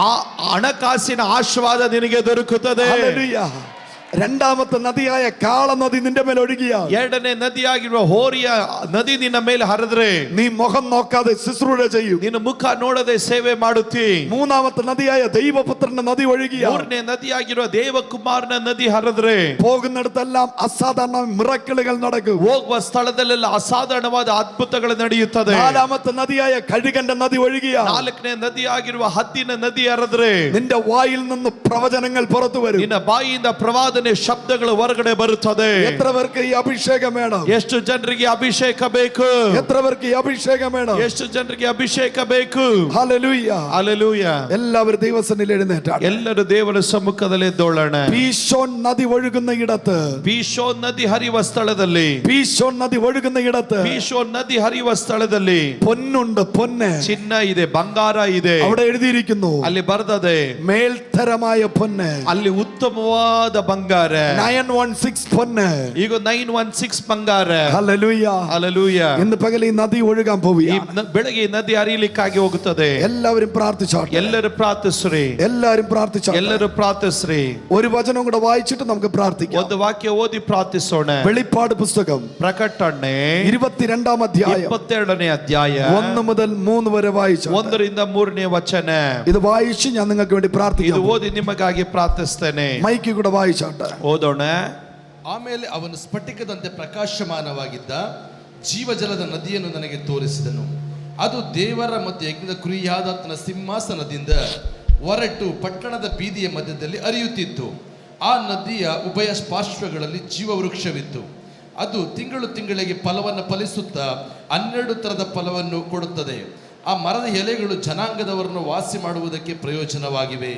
Speaker 2: ಹಣಕಾಸಿನ ಆಶೀರ್ವಾದ ನಿನಗೆ ದೊರಕುತ್ತದೆ.
Speaker 1: ഹല്ലേലൂയ. 2ാമത്തെ നദിയായ കാള നദി നിന്റെ മേൽ ഒഴുകിയ,
Speaker 2: 2ನೇ ನದಿಯಾಗಿರುವ ಹೋರಿಯ ನದಿ ನಿನ್ನ ಮೇಲೆ ಹರಿದ್ರೆ
Speaker 1: നീ മുഖം നോക്കാതെ ശുശ്രൂഷ ചെയ്യും.
Speaker 2: ನೀನು ಮುಖ ನೋಡದೆ ಸೇವೆ ಮಾಡುತ್ತಿ.
Speaker 1: 3ാമത്തെ നദിയായ ദൈവപുത്രന്റെ നദി ഒഴുകിയ,
Speaker 2: 3ನೇ ನದಿಯಾಗಿರುವ ದೇವಕುಮಾರನ ನದಿ ಹರಿದ್ರೆ
Speaker 1: പോകുന്നിടത്തെല്ലാം അസാധാരണ മിറക്കിളുകൾ നടക്കും.
Speaker 2: ಹೋಗುವ ಸ್ಥಳದಲ್ಲೆಲ್ಲ ಅಸಾಧಾರಣವಾದ ಅದ್ಭುತಗಳು ನಡೆಯುತ್ತದೆ.
Speaker 1: 4ാമത്തെ നദിയായ കഴുകന്റെ നദി ഒഴുകിയ,
Speaker 2: 4ನೇ ನದಿಯಾಗಿರುವ ಹದ್ದಿನ ನದಿ ಹರಿದ್ರೆ
Speaker 1: നിന്റെ വായിൽ നിന്ന് പ്രവചനങ്ങൾ പുറത്തു വരും.
Speaker 2: ನಿನ್ನ ಬಾಯಿಯಿಂದ ಪ್ರವಾದನೆ ಶಬ್ದಗಳು ಹೊರಗಡೆ ಬರುತ್ತದೆ.
Speaker 1: എത്ര പേർക്ക് ഈ അഭിഷേകം വേണം?
Speaker 2: ಎಷ್ಟು ಜನರಿಗೆ ಅಭಿಷೇಕ ಬೇಕು?
Speaker 1: എത്ര പേർക്ക് ഈ അഭിഷേകം വേണം?
Speaker 2: ಎಷ್ಟು ಜನರಿಗೆ ಅಭಿಷೇಕ ಬೇಕು?
Speaker 1: Hallelujah,
Speaker 2: hallelujah.
Speaker 1: എല്ലാവരും ദൈവസന്നിധിയിൽ എഴുന്നേറ്റാണ്.
Speaker 2: ಎಲ್ಲರೂ ದೇವರ ಸಮ್ಮುಖದಲ್ಲಿ ಎದ್ದೋಳೋಣ.
Speaker 1: പീശോൻ നദി ഒഴുകുന്ന ഇടത്ത്,
Speaker 2: ಪೀಶೋನ್ ನದಿ ಹರಿಯುವ ಸ್ಥಳದಲ್ಲಿ,
Speaker 1: പീശോൻ നദി ഒഴുകുന്ന ഇടത്ത്
Speaker 2: ಪೀಶೋನ್ ನದಿ ಹರಿಯುವ ಸ್ಥಳದಲ್ಲಿ
Speaker 1: പൊന്നുണ്ട്, പൊന്ന്,
Speaker 2: ಚಿನ್ನ ಇದೆ, ಬಂಗಾರ ಇದೆ.
Speaker 1: അവിടെ എഴുതിയിരിക്കുന്നു,
Speaker 2: ಅಲ್ಲಿ ಬರ್ತದೆ
Speaker 1: മേൽത്തരമായ പൊന്ന്,
Speaker 2: ಅಲ್ಲಿ ಉತ್ತಮವಾದ ಬಂಗಾರ.
Speaker 1: 916 പൊന്ന്,
Speaker 2: ಈಗ 916 ಬಂಗಾರ.
Speaker 1: ഹല്ലേലൂയ.
Speaker 2: ಹಲ್ಲೆಲೂಯ.
Speaker 1: ഇന്ന് പകൽ ഈ നദി ഒഴുകാൻ
Speaker 2: ಈ
Speaker 1: പോവുകയാണ്.
Speaker 2: ಬೆಳಗ್ಗೆ ನದಿ ಹರಿಯಲಿಕ್ಕಾಗಿ ಹೋಗುತ್ತದೆ.
Speaker 1: എല്ലാവരും പ്രാർത്ഥിച്ചോട്ടെ,
Speaker 2: ಎಲ್ಲರೂ ಪ್ರಾರ್ಥಿಸ್ರಿ,
Speaker 1: എല്ലാവരും പ്രാർത്ഥിച്ചോട്ടെ.
Speaker 2: ಎಲ್ಲರೂ ಪ್ರಾರ್ಥಿಸ್ರಿ.
Speaker 1: ഒരു വചനം കൂടെ വായിച്ചിട്ട് നമുക്ക് പ്രാർത്ഥിക്കാം.
Speaker 2: ಒಂದು ವಾಕ್ಯ ಓದಿ ಪ್ರಾರ್ಥಿಸೋಣ.
Speaker 1: വെളിപ്പാട് പുസ്തകം
Speaker 2: ಪ್ರಕಟಣೆ
Speaker 1: 22ാം അധ്യായം
Speaker 2: 22ನೇ ಅಧ್ಯಾಯ
Speaker 1: 1 മുതൽ 3 വരെ വായിച്ചു.
Speaker 2: 1ರಿಂದ 3ನೇ ವಚನ.
Speaker 1: ഇത് വായിച്ച് ഞാൻ നിങ്ങൾക്ക് വേണ്ടി
Speaker 2: ಇದು
Speaker 1: പ്രാർത്ഥിക്കാം.
Speaker 2: ಓದಿ ನಿಮಗಾಗಿ ಪ್ರಾರ್ಥಿಸ್ತೇನೆ.
Speaker 1: മൈക്ക് കൂടെ വായിച്ചോട്ടെ.
Speaker 2: ಓದೋಣ.
Speaker 3: ಆಮೇಲೆ ಅವನು ಸ್ಫಟಿಕದಂತೆ ಪ್ರಕಾಶಮಾನವಾಗಿದ್ದ ಜೀವಜಲದ ನದಿಯನ್ನು ನನಗೆ ತೋರಿಸಿದನು. ಅದು ದೇವರ ಮತ್ತು ಯಜ್ಞದ ಕುರಿಯಾದಾತನ ಸಿಂಹಾಸನದಿಂದ ಹೊರಟು ಪಟ್ಟಣದ ಬೀದಿಯ ಮಧ್ಯದಲ್ಲಿ ಹರಿಯುತ್ತಿತ್ತು. ಆ ನದಿಯ ಉಭಯ ಪಾರ್ಶ್ವಗಳಲ್ಲಿ ಜೀವವೃಕ್ಷವಿತ್ತು. ಅದು ತಿಂಗಳಿಗೆ ಫಲವನ್ನು ಫಲಿಸುತ್ತಾ 12 ತರದ ಫಲವನ್ನು ಕೊಡುತ್ತದೆ. ಆ ಮರದ ಎಲೆಗಳು ಜನಾಂಗದವರನ್ನು ವಾಸಿ ಮಾಡುವುದಕ್ಕೆ ಪ್ರಯೋಜನವಾಗಿವೆ.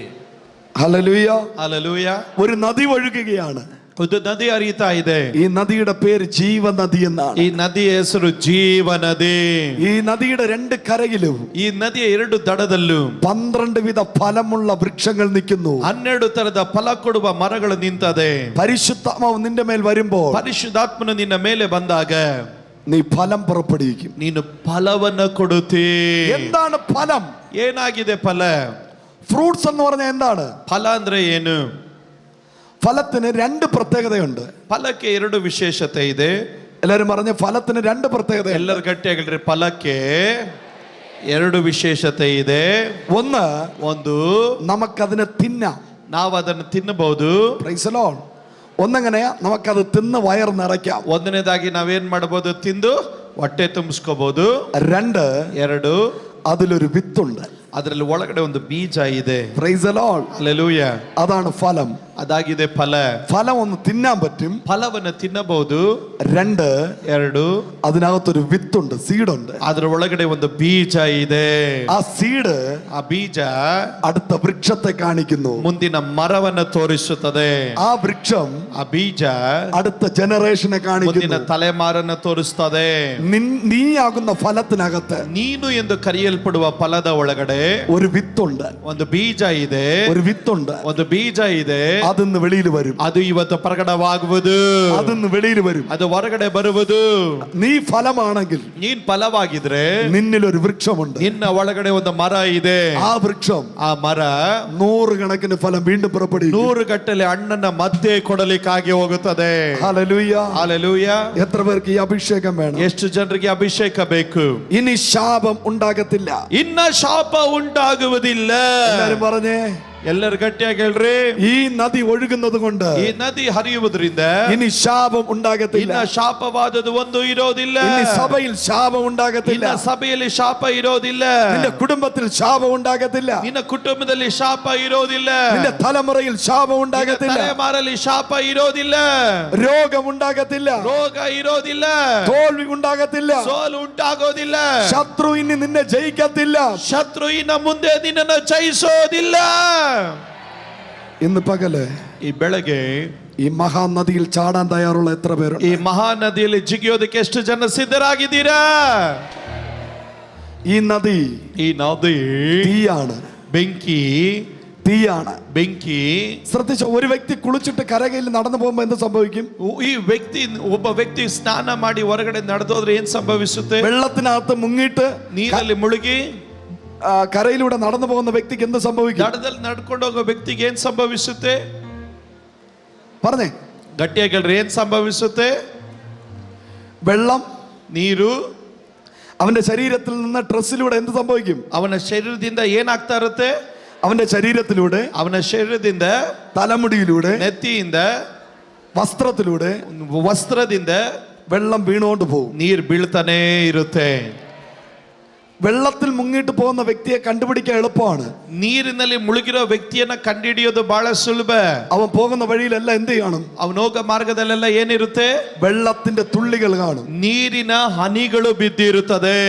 Speaker 1: Hallelujah,
Speaker 2: hallelujah.
Speaker 1: ഒരു നദി ഒഴുകുകയാണ്.
Speaker 2: ಒಂದು ನದಿ ಹರಿಯುತ್ತಾ ಇದೆ.
Speaker 1: ഈ നദിയുടെ പേര് ജീവനദി എന്നാണ്.
Speaker 2: ಈ ನದಿಯ ಹೆಸರು ಜೀವ ನದಿ.
Speaker 1: ഈ നദിയുടെ രണ്ട് കരയിലും
Speaker 2: ಈ ನದಿಯ ಎರಡು ದಡದಲ್ಲೂ
Speaker 1: 12 വിധ ഫലമുള്ള വൃക്ഷങ്ങൾ നിൽക്കുന്നു.
Speaker 2: 12 ತರದ ಫಲ ಕೊಡುವ ಮರಗಳು ನಿಂತದೆ.
Speaker 1: പരിശുദ്ധാത്മാവ് നിന്റെ മേൽ വരുമ്പോൾ
Speaker 2: ಪರಿಶುದ್ಧಾತ್ಮನು ನಿನ್ನ ಮೇಲೆ ಬಂದಾಗ
Speaker 1: നീ ഫലം പുറപ്പെടുവിക്കും.
Speaker 2: ನೀನು ಫಲವನ್ನು ಕೊಡುತ್ತೀ.
Speaker 1: എന്താണ് ഫലം?
Speaker 2: ಏನಾಗಿದೆ ಫಲ?
Speaker 1: ഫ്രൂട്ട്സ് എന്ന് പറഞ്ഞാൽ എന്താണ്?
Speaker 2: ಫಲ ಅಂದ್ರೆ ಏನು?
Speaker 1: ഫലത്തിന് രണ്ട് പ്രത്യേകതയുണ്ട്.
Speaker 2: ಫಲಕ್ಕೆ ಎರಡು ವಿಶೇಷತೆ ಇದೆ.
Speaker 1: എല്ലാരും പറഞ്ഞ ഫലത്തിന് രണ്ട് പ്രത്യേകത.
Speaker 2: ಎಲ್ಲರೂ ಗಟ್ಟಿಯಾಗಿಲ್ರಿ. ಫಲಕ್ಕೆ ಎರಡು ವಿಶೇಷತೆ ಇದೆ. ಒಂದು
Speaker 1: നമുക്കതിനെ തിന്നാം.
Speaker 2: ನಾವು ಅದನ್ನು ತಿನ್ನಬಹುದು.
Speaker 1: Praise the Lord. ഒന്നെങ്ങനെയാ? നമുക്കത് തിന്ന് വയർ നിറയ്ക്കാം.
Speaker 2: ಒಂದನೇದಾಗಿ ನಾವೇನ್ ಮಾಡಬಹುದು? ತಿಂದು ಹೊಟ್ಟೆ ತುಂಬಿಸ್ಕೋಬಹುದು. ಎರಡು
Speaker 1: അതിലൊരു വിത്തുണ്ട്.
Speaker 2: ಅದರಲ್ಲಿ ಒಳಗಡೆ ಒಂದು ಬೀಜ ಇದೆ.
Speaker 1: Price the Lord.
Speaker 2: ഹല്ലേലൂയ.
Speaker 1: അതാണ് ഫലം.
Speaker 2: ಅದಾಗಿದೆ ಫಲ.
Speaker 1: ഫലം ഒന്ന് തിന്നാൻ പറ്റും.
Speaker 2: ಫಲವನ್ನು ತಿನ್ನಬಹುದು. ಎರಡು
Speaker 1: അതിനകത്തൊരു വിത്തുണ്ട്, സീഡുണ്ട്.
Speaker 2: ಅದರ ಒಳಗಡೆ ಒಂದು ಬೀಜ ಇದೆ.
Speaker 1: ആ സീഡ്,
Speaker 2: ಆ ಬೀಜ
Speaker 1: അടുത്ത വൃക്ഷത്തെ കാണിക്കുന്നു.
Speaker 2: ಮುಂದಿನ ಮರವನ್ನು ತೋರಿಸುತ್ತದೆ.
Speaker 1: ആ വൃക്ഷം,
Speaker 2: ಆ ಬೀಜ
Speaker 1: അടുത്ത ജനറേഷനെ
Speaker 2: ಮುಂದಿನ
Speaker 1: കാണിക്കുന്നു.
Speaker 2: ತಲೆಮಾರನ್ನು ತೋರಿಸುತ್ತದೆ.
Speaker 1: നീയാകുന്ന ഫലത്തിനകത്ത്
Speaker 2: ನೀನು ಎಂದು ಕರೆಯಲ್ಪಡುವ ಫಲದ ಒಳಗಡೆ
Speaker 1: ഒരു വിത്തുണ്ട്,
Speaker 2: ಒಂದು ಬೀಜ ಇದೆ.
Speaker 1: ഒരു വിത്തുണ്ട്.
Speaker 2: ಒಂದು ಬೀಜ ಇದೆ.
Speaker 1: അതിന്ന് വെളിയിൽ വരും.
Speaker 2: ಅದು ಇವತ್ತು ಪ್ರಕಟವಾಗುವುದು.
Speaker 1: അതിന്ന് വെളിയിൽ വരും.
Speaker 2: ಅದು ಹೊರಗಡೆ ಬರುವುದು.
Speaker 1: നീ ഫലമാണെങ്കിൽ,
Speaker 2: ನೀನ್ ಫಲವಾಗಿದ್ರೆ
Speaker 1: നിന്നിൽ ഒരു വൃക്ഷമുണ്ട്.
Speaker 2: ನಿನ್ನ ಒಳಗಡೆ ಒಂದು ಮರ ಇದೆ.
Speaker 1: ആ വൃക്ഷം,
Speaker 2: ಆ ಮರ
Speaker 1: 100 കണക്കിന് ഫലം വീണ്ടും പുറപ്പെടുവിക്കും.
Speaker 2: 100 ಗಟ್ಟಲೆ ಹಣ್ಣನ್ನ ಮತ್ತೆ ಕೊಡಲಿಕ್ಕಾಗಿ ಹೋಗುತ್ತದೆ.
Speaker 1: ഹല്ലേലൂയ.
Speaker 2: ಹಲ್ಲೆಲೂಯ.
Speaker 1: എത്ര പേർക്ക് ഈ അഭിഷേകം വേണം?
Speaker 2: ಎಷ್ಟು ಜನರಿಗೆ ಅಭಿಷೇಕ ಬೇಕು?
Speaker 1: ഇനി ശാപം ഉണ്ടാകത്തില്ല.
Speaker 2: ಇನ್ನ ಶಾಪ ಉಂಟಾಗುವುದಿಲ್ಲ.
Speaker 1: എല്ലാരും പറഞ്ഞേ.
Speaker 2: ಎಲ್ಲರೂ ಗಟ್ಟಿಯಾಗಿ ಹೇಳ್ರಿ.
Speaker 1: ഈ നദി ഒഴുകുന്നത് കൊണ്ട്
Speaker 2: ಈ ನದಿ ಹರಿಯುವುದರಿಂದ
Speaker 1: ഇനി ശാപം ഉണ്ടാകത്തില്ല.
Speaker 2: ಇನ್ನ ಶಾಪವಾದದ್ದು ಒಂದು ಇರೋದಿಲ್ಲ.
Speaker 1: ഇനി സഭയിൽ ശാപം ഉണ്ടാകത്തില്ല.
Speaker 2: ಇನ್ನ ಸಭೆಯಲ್ಲಿ ಶಾಪ ಇರೋದಿಲ್ಲ.
Speaker 1: നിന്റെ കുടുംബത്തിൽ ശാപം ഉണ്ടാകത്തില്ല.
Speaker 2: ನಿನ್ನ ಕುಟುಂಬದಲ್ಲಿ ಶಾಪ ಇರೋದಿಲ್ಲ.
Speaker 1: നിന്റെ തലമുറയിൽ ശാപം ഉണ്ടാകത്തില്ല.
Speaker 2: ತಲೆಮಾರಲ್ಲಿ ಶಾಪ ಇರೋದಿಲ್ಲ.
Speaker 1: രോഗം ഉണ്ടാകത്തില്ല.
Speaker 2: ರೋಗ ಇರೋದಿಲ್ಲ.
Speaker 1: തോൽവി ഉണ്ടാകത്തില്ല.
Speaker 2: ಸೋಲು ಉಂಟಾಗೋದಿಲ್ಲ.
Speaker 1: ശത്രു ഇനി നിന്നെ ജയിക്കത്തില്ല.
Speaker 2: ಶತ್ರು ಇನ್ನ ಮುಂದೆ ನಿನ್ನನ್ನು ಜಯಿಸೋದಿಲ್ಲ.
Speaker 1: ഇന്ന് പകല്,
Speaker 2: ಈ ಬೆಳಗ್ಗೆ
Speaker 1: ഈ മഹാനദിയിൽ ചാടാൻ തയ്യാറുള്ള എത്ര പേരുണ്ട്?
Speaker 2: ಈ ಮಹಾನದಿಯಲ್ಲಿ ಜಿಗಿಯೋದಕ್ಕೆ ಎಷ್ಟು ಜನ ಸಿದ್ಧರಾಗಿದ್ದೀರಾ?
Speaker 1: ഈ നദി,
Speaker 2: ಈ ನದಿ
Speaker 1: തീയാണ്.
Speaker 2: ಬೆಂಕಿ,
Speaker 1: തീയാണ്.
Speaker 2: ಬೆಂಕಿ.
Speaker 1: ശ്രദ്ധിച്ചോ, ഒരു വ്യക്തി കുളിച്ചിട്ട് കരകയിൽ നടന്നു പോകുമ്പോ എന്ത് സംഭവിക്കും?
Speaker 2: ಒಬ್ಬ ವ್ಯಕ್ತಿ ಸ್ನಾನ ಮಾಡಿ ಹೊರಗಡೆ ನಡೆದೋದ್ರೆ ಏನ್ ಸಂಭವಿಸುತ್ತೆ?
Speaker 1: വെള്ളത്തിനകത്ത് മുങ്ങിയിട്ട്
Speaker 2: ನೀರಲ್ಲಿ ಮುಳುಗಿ
Speaker 1: കരയിലൂടെ നടന്നു പോകുന്ന വ്യക്തിക്ക് എന്ത് സംഭവിക്കും?
Speaker 2: ದಡದಲ್ಲಿ ನಡ್ಕೊಂಡು ಹೋಗೋ ವ್ಯಕ್ತಿಗೆ ಏನ್ ಸಂಭವಿಸುತ್ತೆ?
Speaker 1: പറഞ്ഞേ.
Speaker 2: ಗಟ್ಟಿಯಾಗಿ ಹೇಳ್ರಿ. ಏನ್ ಸಂಭವಿಸುತ್ತೆ?
Speaker 1: വെള്ളം,
Speaker 2: ನೀರು
Speaker 1: അവന്റെ ശരീരത്തിൽ നിന്ന് ഡ്രസ്സിലൂടെ എന്ത് സംഭവിക്കും?
Speaker 2: ಅವನ ಶರೀರದಿಂದ ಏನಾಗ್ತಾ ಇರುತ್ತೆ?
Speaker 1: അവന്റെ ശരീരത്തിലൂടെ,
Speaker 2: ಅವನ ಶರೀರದಿಂದ,
Speaker 1: തലമുടിയിലൂടെ,
Speaker 2: ನೆತ್ತಿಯಿಂದ,
Speaker 1: വസ്ത്രത്തിലൂടെ
Speaker 2: ವಸ್ತ್ರದಿಂದ
Speaker 1: വെള്ളം വീണുകൊണ്ട് പോകും.
Speaker 2: ನೀರು ಬೀಳ್ತಾನೆ ಇರುತ್ತೆ.
Speaker 1: വെള്ളത്തിൽ മുങ്ങിട്ട് പോകുന്ന വ്യക്തിയെ കണ്ടുപിടിക്കാൻ എളുപ്പമാണ്.
Speaker 2: ನೀರಿನಲ್ಲಿ ಮುಳುಗಿರೋ ವ್ಯಕ್ತಿಯನ್ನ ಕಂಡುಹಿಡಿಯೋದು ಬಹಳ ಸುಲಭ.
Speaker 1: അവൻ പോകുന്ന വഴിയിലെല്ലാം എന്ത് കാണും?
Speaker 2: ಅವನು ಹೋಗೋ ಮಾರ್ಗದಲ್ಲೆಲ್ಲ ಏನಿರುತ್ತೆ?
Speaker 1: വെള്ളത്തിന്റെ തുള്ളികൾ കാണും.
Speaker 2: ನೀರಿನ ಹನಿಗಳು ಬಿದ್ದಿರುತ್ತದೆ.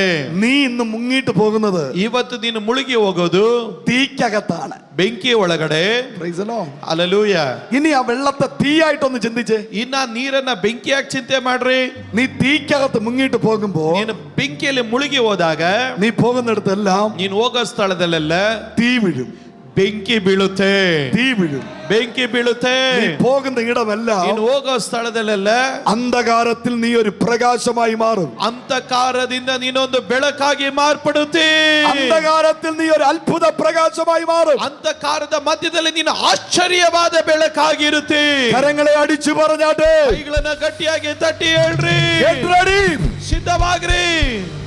Speaker 1: നീ ഇന്ന് മുങ്ങിട്ട് പോകുന്നത്
Speaker 2: ಇವತ್ತು ನೀನು ಮುಳುಗಿ ಹೋಗೋದು
Speaker 1: തീക്കകത്താണ്,
Speaker 2: ಬೆಂಕಿ ಒಳಗಡೆ.
Speaker 1: Praise the Lord.
Speaker 2: ಹಲ್ಲೆಲೂಯ.
Speaker 1: ഇനി ആ വെള്ളത്തെ തീയായിട്ടൊന്ന് ചിന്തിച്ചേ.
Speaker 2: ಇನ್ನ ನೀರನ್ನ ಬೆಂಕಿಯಾಗಿ ಚಿಂತೆ ಮಾಡ್ರಿ.
Speaker 1: നീ തീക്കകത്ത് മുങ്ങിട്ട് പോകുമ്പോ,
Speaker 2: ನೀನು ಬೆಂಕಿಯಲ್ಲಿ ಮುಳುಗಿ ಹೋದಾಗ
Speaker 1: നീ പോകുന്നിടത്തെല്ലാം
Speaker 2: ನೀನು ಹೋಗೋ ಸ್ಥಳದಲ್ಲೆಲ್ಲ
Speaker 1: തീ വീഴും.
Speaker 2: ಬೆಂಕಿ ಬೀಳುತ್ತೆ.
Speaker 1: തീ വീഴും.
Speaker 2: ಬೆಂಕಿ ಬೀಳುತ್ತೆ.
Speaker 1: നീ പോകുന്ന ഇടമെല്ലാം,
Speaker 2: ನೀನು ಹೋಗೋ ಸ್ಥಳದಲ್ಲೆಲ್ಲ
Speaker 1: അന്ധകാരത്തിൽ നീ ഒരു പ്രകാശമായി മാറും.
Speaker 2: ಅಂತಕಾರದಿಂದ ನೀನೊಂದು ಬೆಳಕಾಗಿ ಮಾರ್ಪಡುತ್ತಿ.
Speaker 1: അന്ധകാരത്തിൽ നീ ഒരു അത്ഭുത പ്രകാശമായി മാറും.
Speaker 2: ಅಂತಕಾರದ ಮಧ್ಯದಲ್ಲಿ ನೀನು ಆಶ್ಚರ್ಯವಾದ ಬೆಳಕಾಗಿರುತ್ತಿ.
Speaker 1: കരങ്ങളെ അടിച്ചു പറഞ്ഞാട്ടെ.
Speaker 2: ಕೈಗಳನ್ನ ಗಟ್ಟಿಯಾಗಿ ತಟ್ಟಿ ಹೇಳ್ರಿ.
Speaker 1: Get ready.
Speaker 2: ಸಿದ್ಧವಾಗ್ರಿ.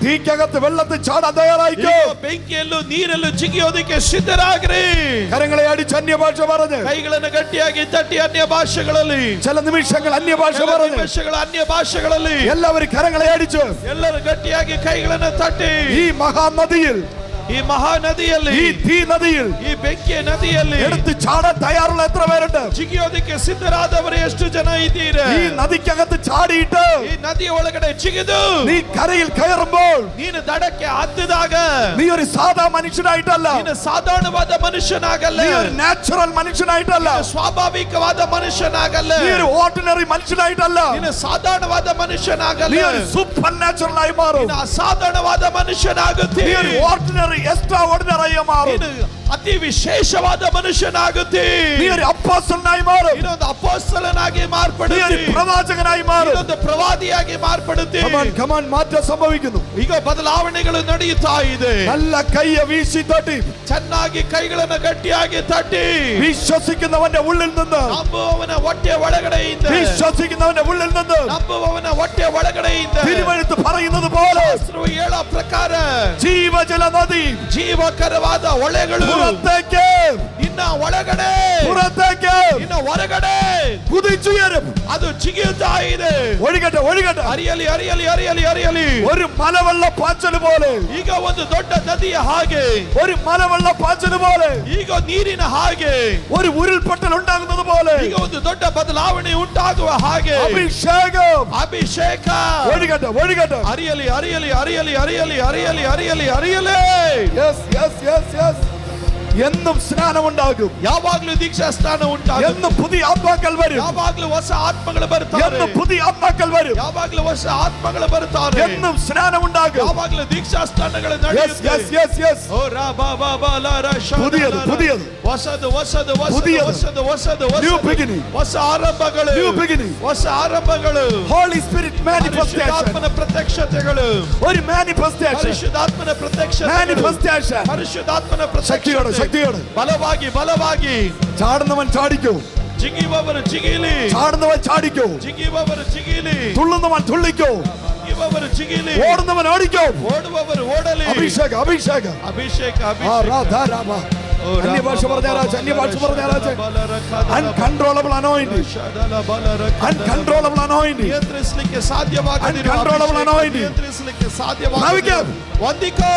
Speaker 1: തീക്കകത്ത് വെള്ളത്തിൽ ചാടാൻ തയ്യാറായിക്കോ.
Speaker 2: ಬೆಂಕಿಯಲ್ಲೂ ನೀರಲ್ಲೂ ಜಿಗಿಯೋದಕ್ಕೆ ಸಿದ್ಧರಾಗ್ರಿ.
Speaker 1: കരങ്ങളെ അടിച്ച് അന്യഭാഷ പറഞ്ഞ്,
Speaker 2: ಕೈಗಳನ್ನು ಗಟ್ಟಿಯಾಗಿ ತಟ್ಟಿ ಅನ್ಯ ಭಾಷೆಗಳಲ್ಲಿ,
Speaker 1: ചില നിമിഷങ്ങൾ അന്യഭാഷ പറഞ്ഞ്,
Speaker 2: ನಿಮಿಷಗಳ ಅನ್ಯ ಭಾಷೆಗಳಲ್ಲಿ
Speaker 1: എല്ലാവരും കരങ്ങളെ അടിച്ച്
Speaker 2: ಎಲ್ಲರೂ ಗಟ್ಟಿಯಾಗಿ ಕೈಗಳನ್ನು ತಟ್ಟಿ
Speaker 1: ഈ മഹാനദിയിൽ
Speaker 2: ഈ മഹാനദിಯಲ್ಲಿ
Speaker 1: ഈ തീ നദിയിൽ
Speaker 2: ഈ ಬೆಂಕಿಯ ನದಿಯಲ್ಲಿ
Speaker 1: എടുത്ത് ചാടാൻ തയ്യാറുള്ള എത്ര പേരുണ്ട്?
Speaker 2: ಜಿಗಿಯೋದಕ್ಕೆ ಸಿದ್ಧರಾದವರು ಎಷ್ಟು ಜನ ಇದ್ದೀರಾ?
Speaker 1: ഈ നദിക്കകത്ത് ചാടിയിട്ട്
Speaker 2: ಈ ನದಿಯ ಒಳಗಡೆ ಜಿಗಿದು
Speaker 1: നീ കരയിൽ കയറുമ്പോൾ
Speaker 2: ನೀನು ದಡಕ್ಕೆ ಹತ್ತಿದಾಗ
Speaker 1: നീ ഒരു സാധാ മനുഷ്യനായിട്ടല്ല,
Speaker 2: ನೀನು ಸಾಧಾರಣವಾದ ಮನುಷ್ಯನಾಗಲ್ಲ,
Speaker 1: നീ ഒരു നാച്ചുറൽ മനുഷ്യനായിട്ടല്ല,
Speaker 2: ಸ್ವಾಭಾವಿಕವಾದ ಮನುಷ್ಯನಾಗಲ್ಲ,
Speaker 1: നീ ഒരു ഓർഡിനറി മനുഷ്യനായിട്ടല്ല,
Speaker 2: ನೀನು ಸಾಧಾರಣವಾದ ಮನುಷ್ಯನಾಗಲ್ಲ,
Speaker 1: നീ ഒരു സൂപ്പർ നാച്ചുറൽ ആയി മാറും.
Speaker 2: ನೀನು ಅಸಾಧಾರಣವಾದ ಮನುಷ್ಯನಾಗುತ್ತೆ,
Speaker 1: നീ ഒരു ഓർഡിനറി എക്സ്ട്രാ ഓർഡിനറി ആയി മാറും.
Speaker 2: ನೀನು ಅತಿ ವಿಶೇಷವಾದ ಮನುಷ್ಯನಾಗುತ್ತೆ,
Speaker 1: നീ ഒരു അപ്പോസ്തലനായി മാറും,
Speaker 2: ಇನ್ನೊಂದು ಅಪೊಸ್ತಲನಾಗಿ
Speaker 1: നീ ഒരു
Speaker 2: ಮಾರ್ಪಡುತ್ತಿ,
Speaker 1: പ്രവാചകനായി മാറും.
Speaker 2: ಇನ್ನೊಂದು ಪ್ರವಾದಿಯಾಗಿ ಮಾರ್ಪಡುತ್ತಿ.
Speaker 1: കമാൻ മാറ്റം സംഭവിക്കുന്നു.
Speaker 2: ಈಗ ಬದಲಾವಣೆಗಳು ನಡೆಯುತ್ತಾ ಇದೆ.
Speaker 1: നല്ല കയ്യ വീശി തട്ടി
Speaker 2: ಚೆನ್ನಾಗಿ ಕೈಗಳನ್ನು ಗಟ್ಟಿಯಾಗಿ ತಟ್ಟಿ
Speaker 1: വിശ്വസിക്കുന്നവന്റെ ഉള്ളിൽ നിന്ന്,
Speaker 2: ನಂಬುವವನ ಹೊಟ್ಟೆ ಒಳಗಡೆಯಿಂದ,
Speaker 1: വിശ്വസിക്കുന്നവന്റെ ഉള്ളിൽ നിന്ന്
Speaker 2: ನಂಬುವವನ ಹೊಟ್ಟೆ ಒಳಗಡೆಯಿಂದ
Speaker 1: തിരുവെഴുത്ത് പറയുന്നത് പോലെ
Speaker 2: ಶಾಸ್ತ್ರವು ಹೇಳೋ ಪ್ರಕಾರ
Speaker 1: ജീവജല നദി
Speaker 2: ಜೀವಕರವಾದ ಹೊಳೆಗಳು
Speaker 1: പുറത്തേക്ക്
Speaker 2: ಇನ್ನ ಒಳಗಡೆ
Speaker 1: പുറത്തേക്ക്
Speaker 2: ಇನ್ನ ಹೊರಗಡೆ
Speaker 1: കുതിച്ചുയരും.
Speaker 2: ಅದು ಜಿಗಿಯುತ್ತಾ ಇದೆ.
Speaker 1: ഒഴുകട്ടെ ഒഴുകട്ടെ.
Speaker 2: ಹರಿಯಲಿ ಹರಿಯಲಿ ಹರಿಯಲಿ ಹರಿಯಲಿ.
Speaker 1: ഒരു മലവെള്ള പാച്ചല് പോലെ,
Speaker 2: ಈಗ ಒಂದು ದೊಡ್ಡ ನದಿಯ ಹಾಗೆ,
Speaker 1: ഒരു മലവെള്ള പാച്ചല് പോലെ,
Speaker 2: ಈಗ ನೀರಿನ ಹಾಗೆ,
Speaker 1: ഒരു ഉരുൾപൊട്ടൽ ഉണ്ടാകുന്നത് പോലെ
Speaker 2: ಈಗ ಒಂದು ದೊಡ್ಡ ಬದಲಾವಣೆ ಉಂಟಾಗುವ ಹಾಗೆ
Speaker 1: അഭിഷേകം
Speaker 2: ಅಭಿಷೇಕ
Speaker 1: ഒഴുകട്ടെ ഒഴുകട്ടെ.
Speaker 2: ಹರಿಯಲಿ ಹರಿಯಲಿ ಹರಿಯಲಿ ಹರಿಯಲಿ ಹರಿಯಲಿ ಹರಿಯಲಿ ಹರಿಯಲಿ.
Speaker 1: Yes yes yes yes. എന്നും സ്നാനമുണ്ടാകും,
Speaker 2: ಯಾವಾಗ್ಲೂ ದೀಕ್ಷಾ ಸ್ನಾನ ಉಂಟಾಗುತ್ತೆ,
Speaker 1: എന്നും പുതിയ ആത്മാക്കൾ വരും,
Speaker 2: ಯಾವಾಗ್ಲೂ ಹೊಸ ಆತ್ಮಗಳು ಬರ್ತಾರೆ,
Speaker 1: എന്നും പുതിയ ആത്മാക്കൾ വരും,
Speaker 2: ಯಾವಾಗ್ಲೂ ಹೊಸ ಆತ್ಮಗಳು ಬರ್ತಾರೆ,
Speaker 1: എന്നും സ്നാനമുണ്ടാകും.
Speaker 2: ಯಾವಾಗ್ಲೂ ದೀಕ್ಷಾ ಸ್ನಾನಗಳು
Speaker 1: യെസ്
Speaker 2: ನಡೆಯುತ್ತೆ.
Speaker 1: Yes yes yes.
Speaker 2: ಓ ರಾ ಬಾ ಬಾ ಬಾ ಲಾ ರಾ ಶಾ
Speaker 1: പുതിയത് പുതിയത്
Speaker 2: ಹೊಸದು ಹೊಸದು ಹೊಸದು
Speaker 1: പുതിയത്.
Speaker 2: ಹೊಸದು ಹೊಸದು
Speaker 1: New
Speaker 2: ಹೊಸದು
Speaker 1: beginning.
Speaker 2: ಹೊಸ ಆರಂಭಗಳು,
Speaker 1: New beginning.
Speaker 2: ಹೊಸ ಆರಂಭಗಳು,
Speaker 1: ഹോളി സ്പിരിറ്റ് മാനിഫെസ്റ്റേഷൻ,
Speaker 2: ಪರಿಶುದ್ಧಾತ್ಮನ ಪ್ರತ್ಯಕ್ಷತೆಗಳು,
Speaker 1: ഒരു മാനിഫെസ്റ്റേഷൻ,
Speaker 2: ಪರಿಶುದ್ಧಾತ್ಮನ ಪ್ರತ್ಯಕ್ಷತೆಗಳು,
Speaker 1: മാനിഫെസ്റ്റേഷൻ.
Speaker 2: ಪರಿಶುದ್ಧಾತ್ಮನ
Speaker 1: ശക്തിയോടെ
Speaker 2: ಪ್ರತ್ಯಕ್ಷತೆ.
Speaker 1: ശക്തിയോടെ.
Speaker 2: ಬಲವಾಗಿ ಬಲವಾಗಿ
Speaker 1: ചാടുന്നവൻ ചാടിക്കും,
Speaker 2: ಜಿಗಿಯುವವರು ಜಿಗಿಲಿ,
Speaker 1: ചാടുന്നവൻ ചാടിക്കും,
Speaker 2: ಜಿಗಿಯುವವರು ಜಿಗಿಲಿ,
Speaker 1: തുള്ളുന്നവൻ തുള്ളിക്കും,
Speaker 2: ಜಿಗಿಯುವವರು ಜಿಗಿಲಿ,
Speaker 1: ഓടുന്നവൻ ഓടിക്കും.
Speaker 2: ಓಡುವವರು ಓಡಲಿ.
Speaker 1: അഭിഷേക അഭിഷേക.
Speaker 2: ಅಭಿಷೇಕ
Speaker 1: ആ
Speaker 2: ಅಭಿಷೇಕ.
Speaker 1: രാധാ രാമ. അന്യഭാഷ പറഞ്ഞാരാജ, അന്യഭാഷ പറഞ്ഞാരാജ. അൺകൺട്രോളബിൾ അനോയിന്റിംഗ്, അൺകൺട്രോളബിൾ അനോയിന്റിംഗ്,
Speaker 2: ನಿಯಂತ್ರಿಸಲಿಕ್ಕೆ ಸಾಧ್ಯವಾಗದಿರುವ
Speaker 1: Uncontrollable
Speaker 2: ಅಭಿಷೇಕ,
Speaker 1: anointing.
Speaker 2: ನಿಯಂತ್ರಿಸಲಿಕ್ಕೆ ಸಾಧ್ಯವಾಗದಿರುವ
Speaker 1: ನಾವಿಕ.
Speaker 2: ವಂದಿಕೋ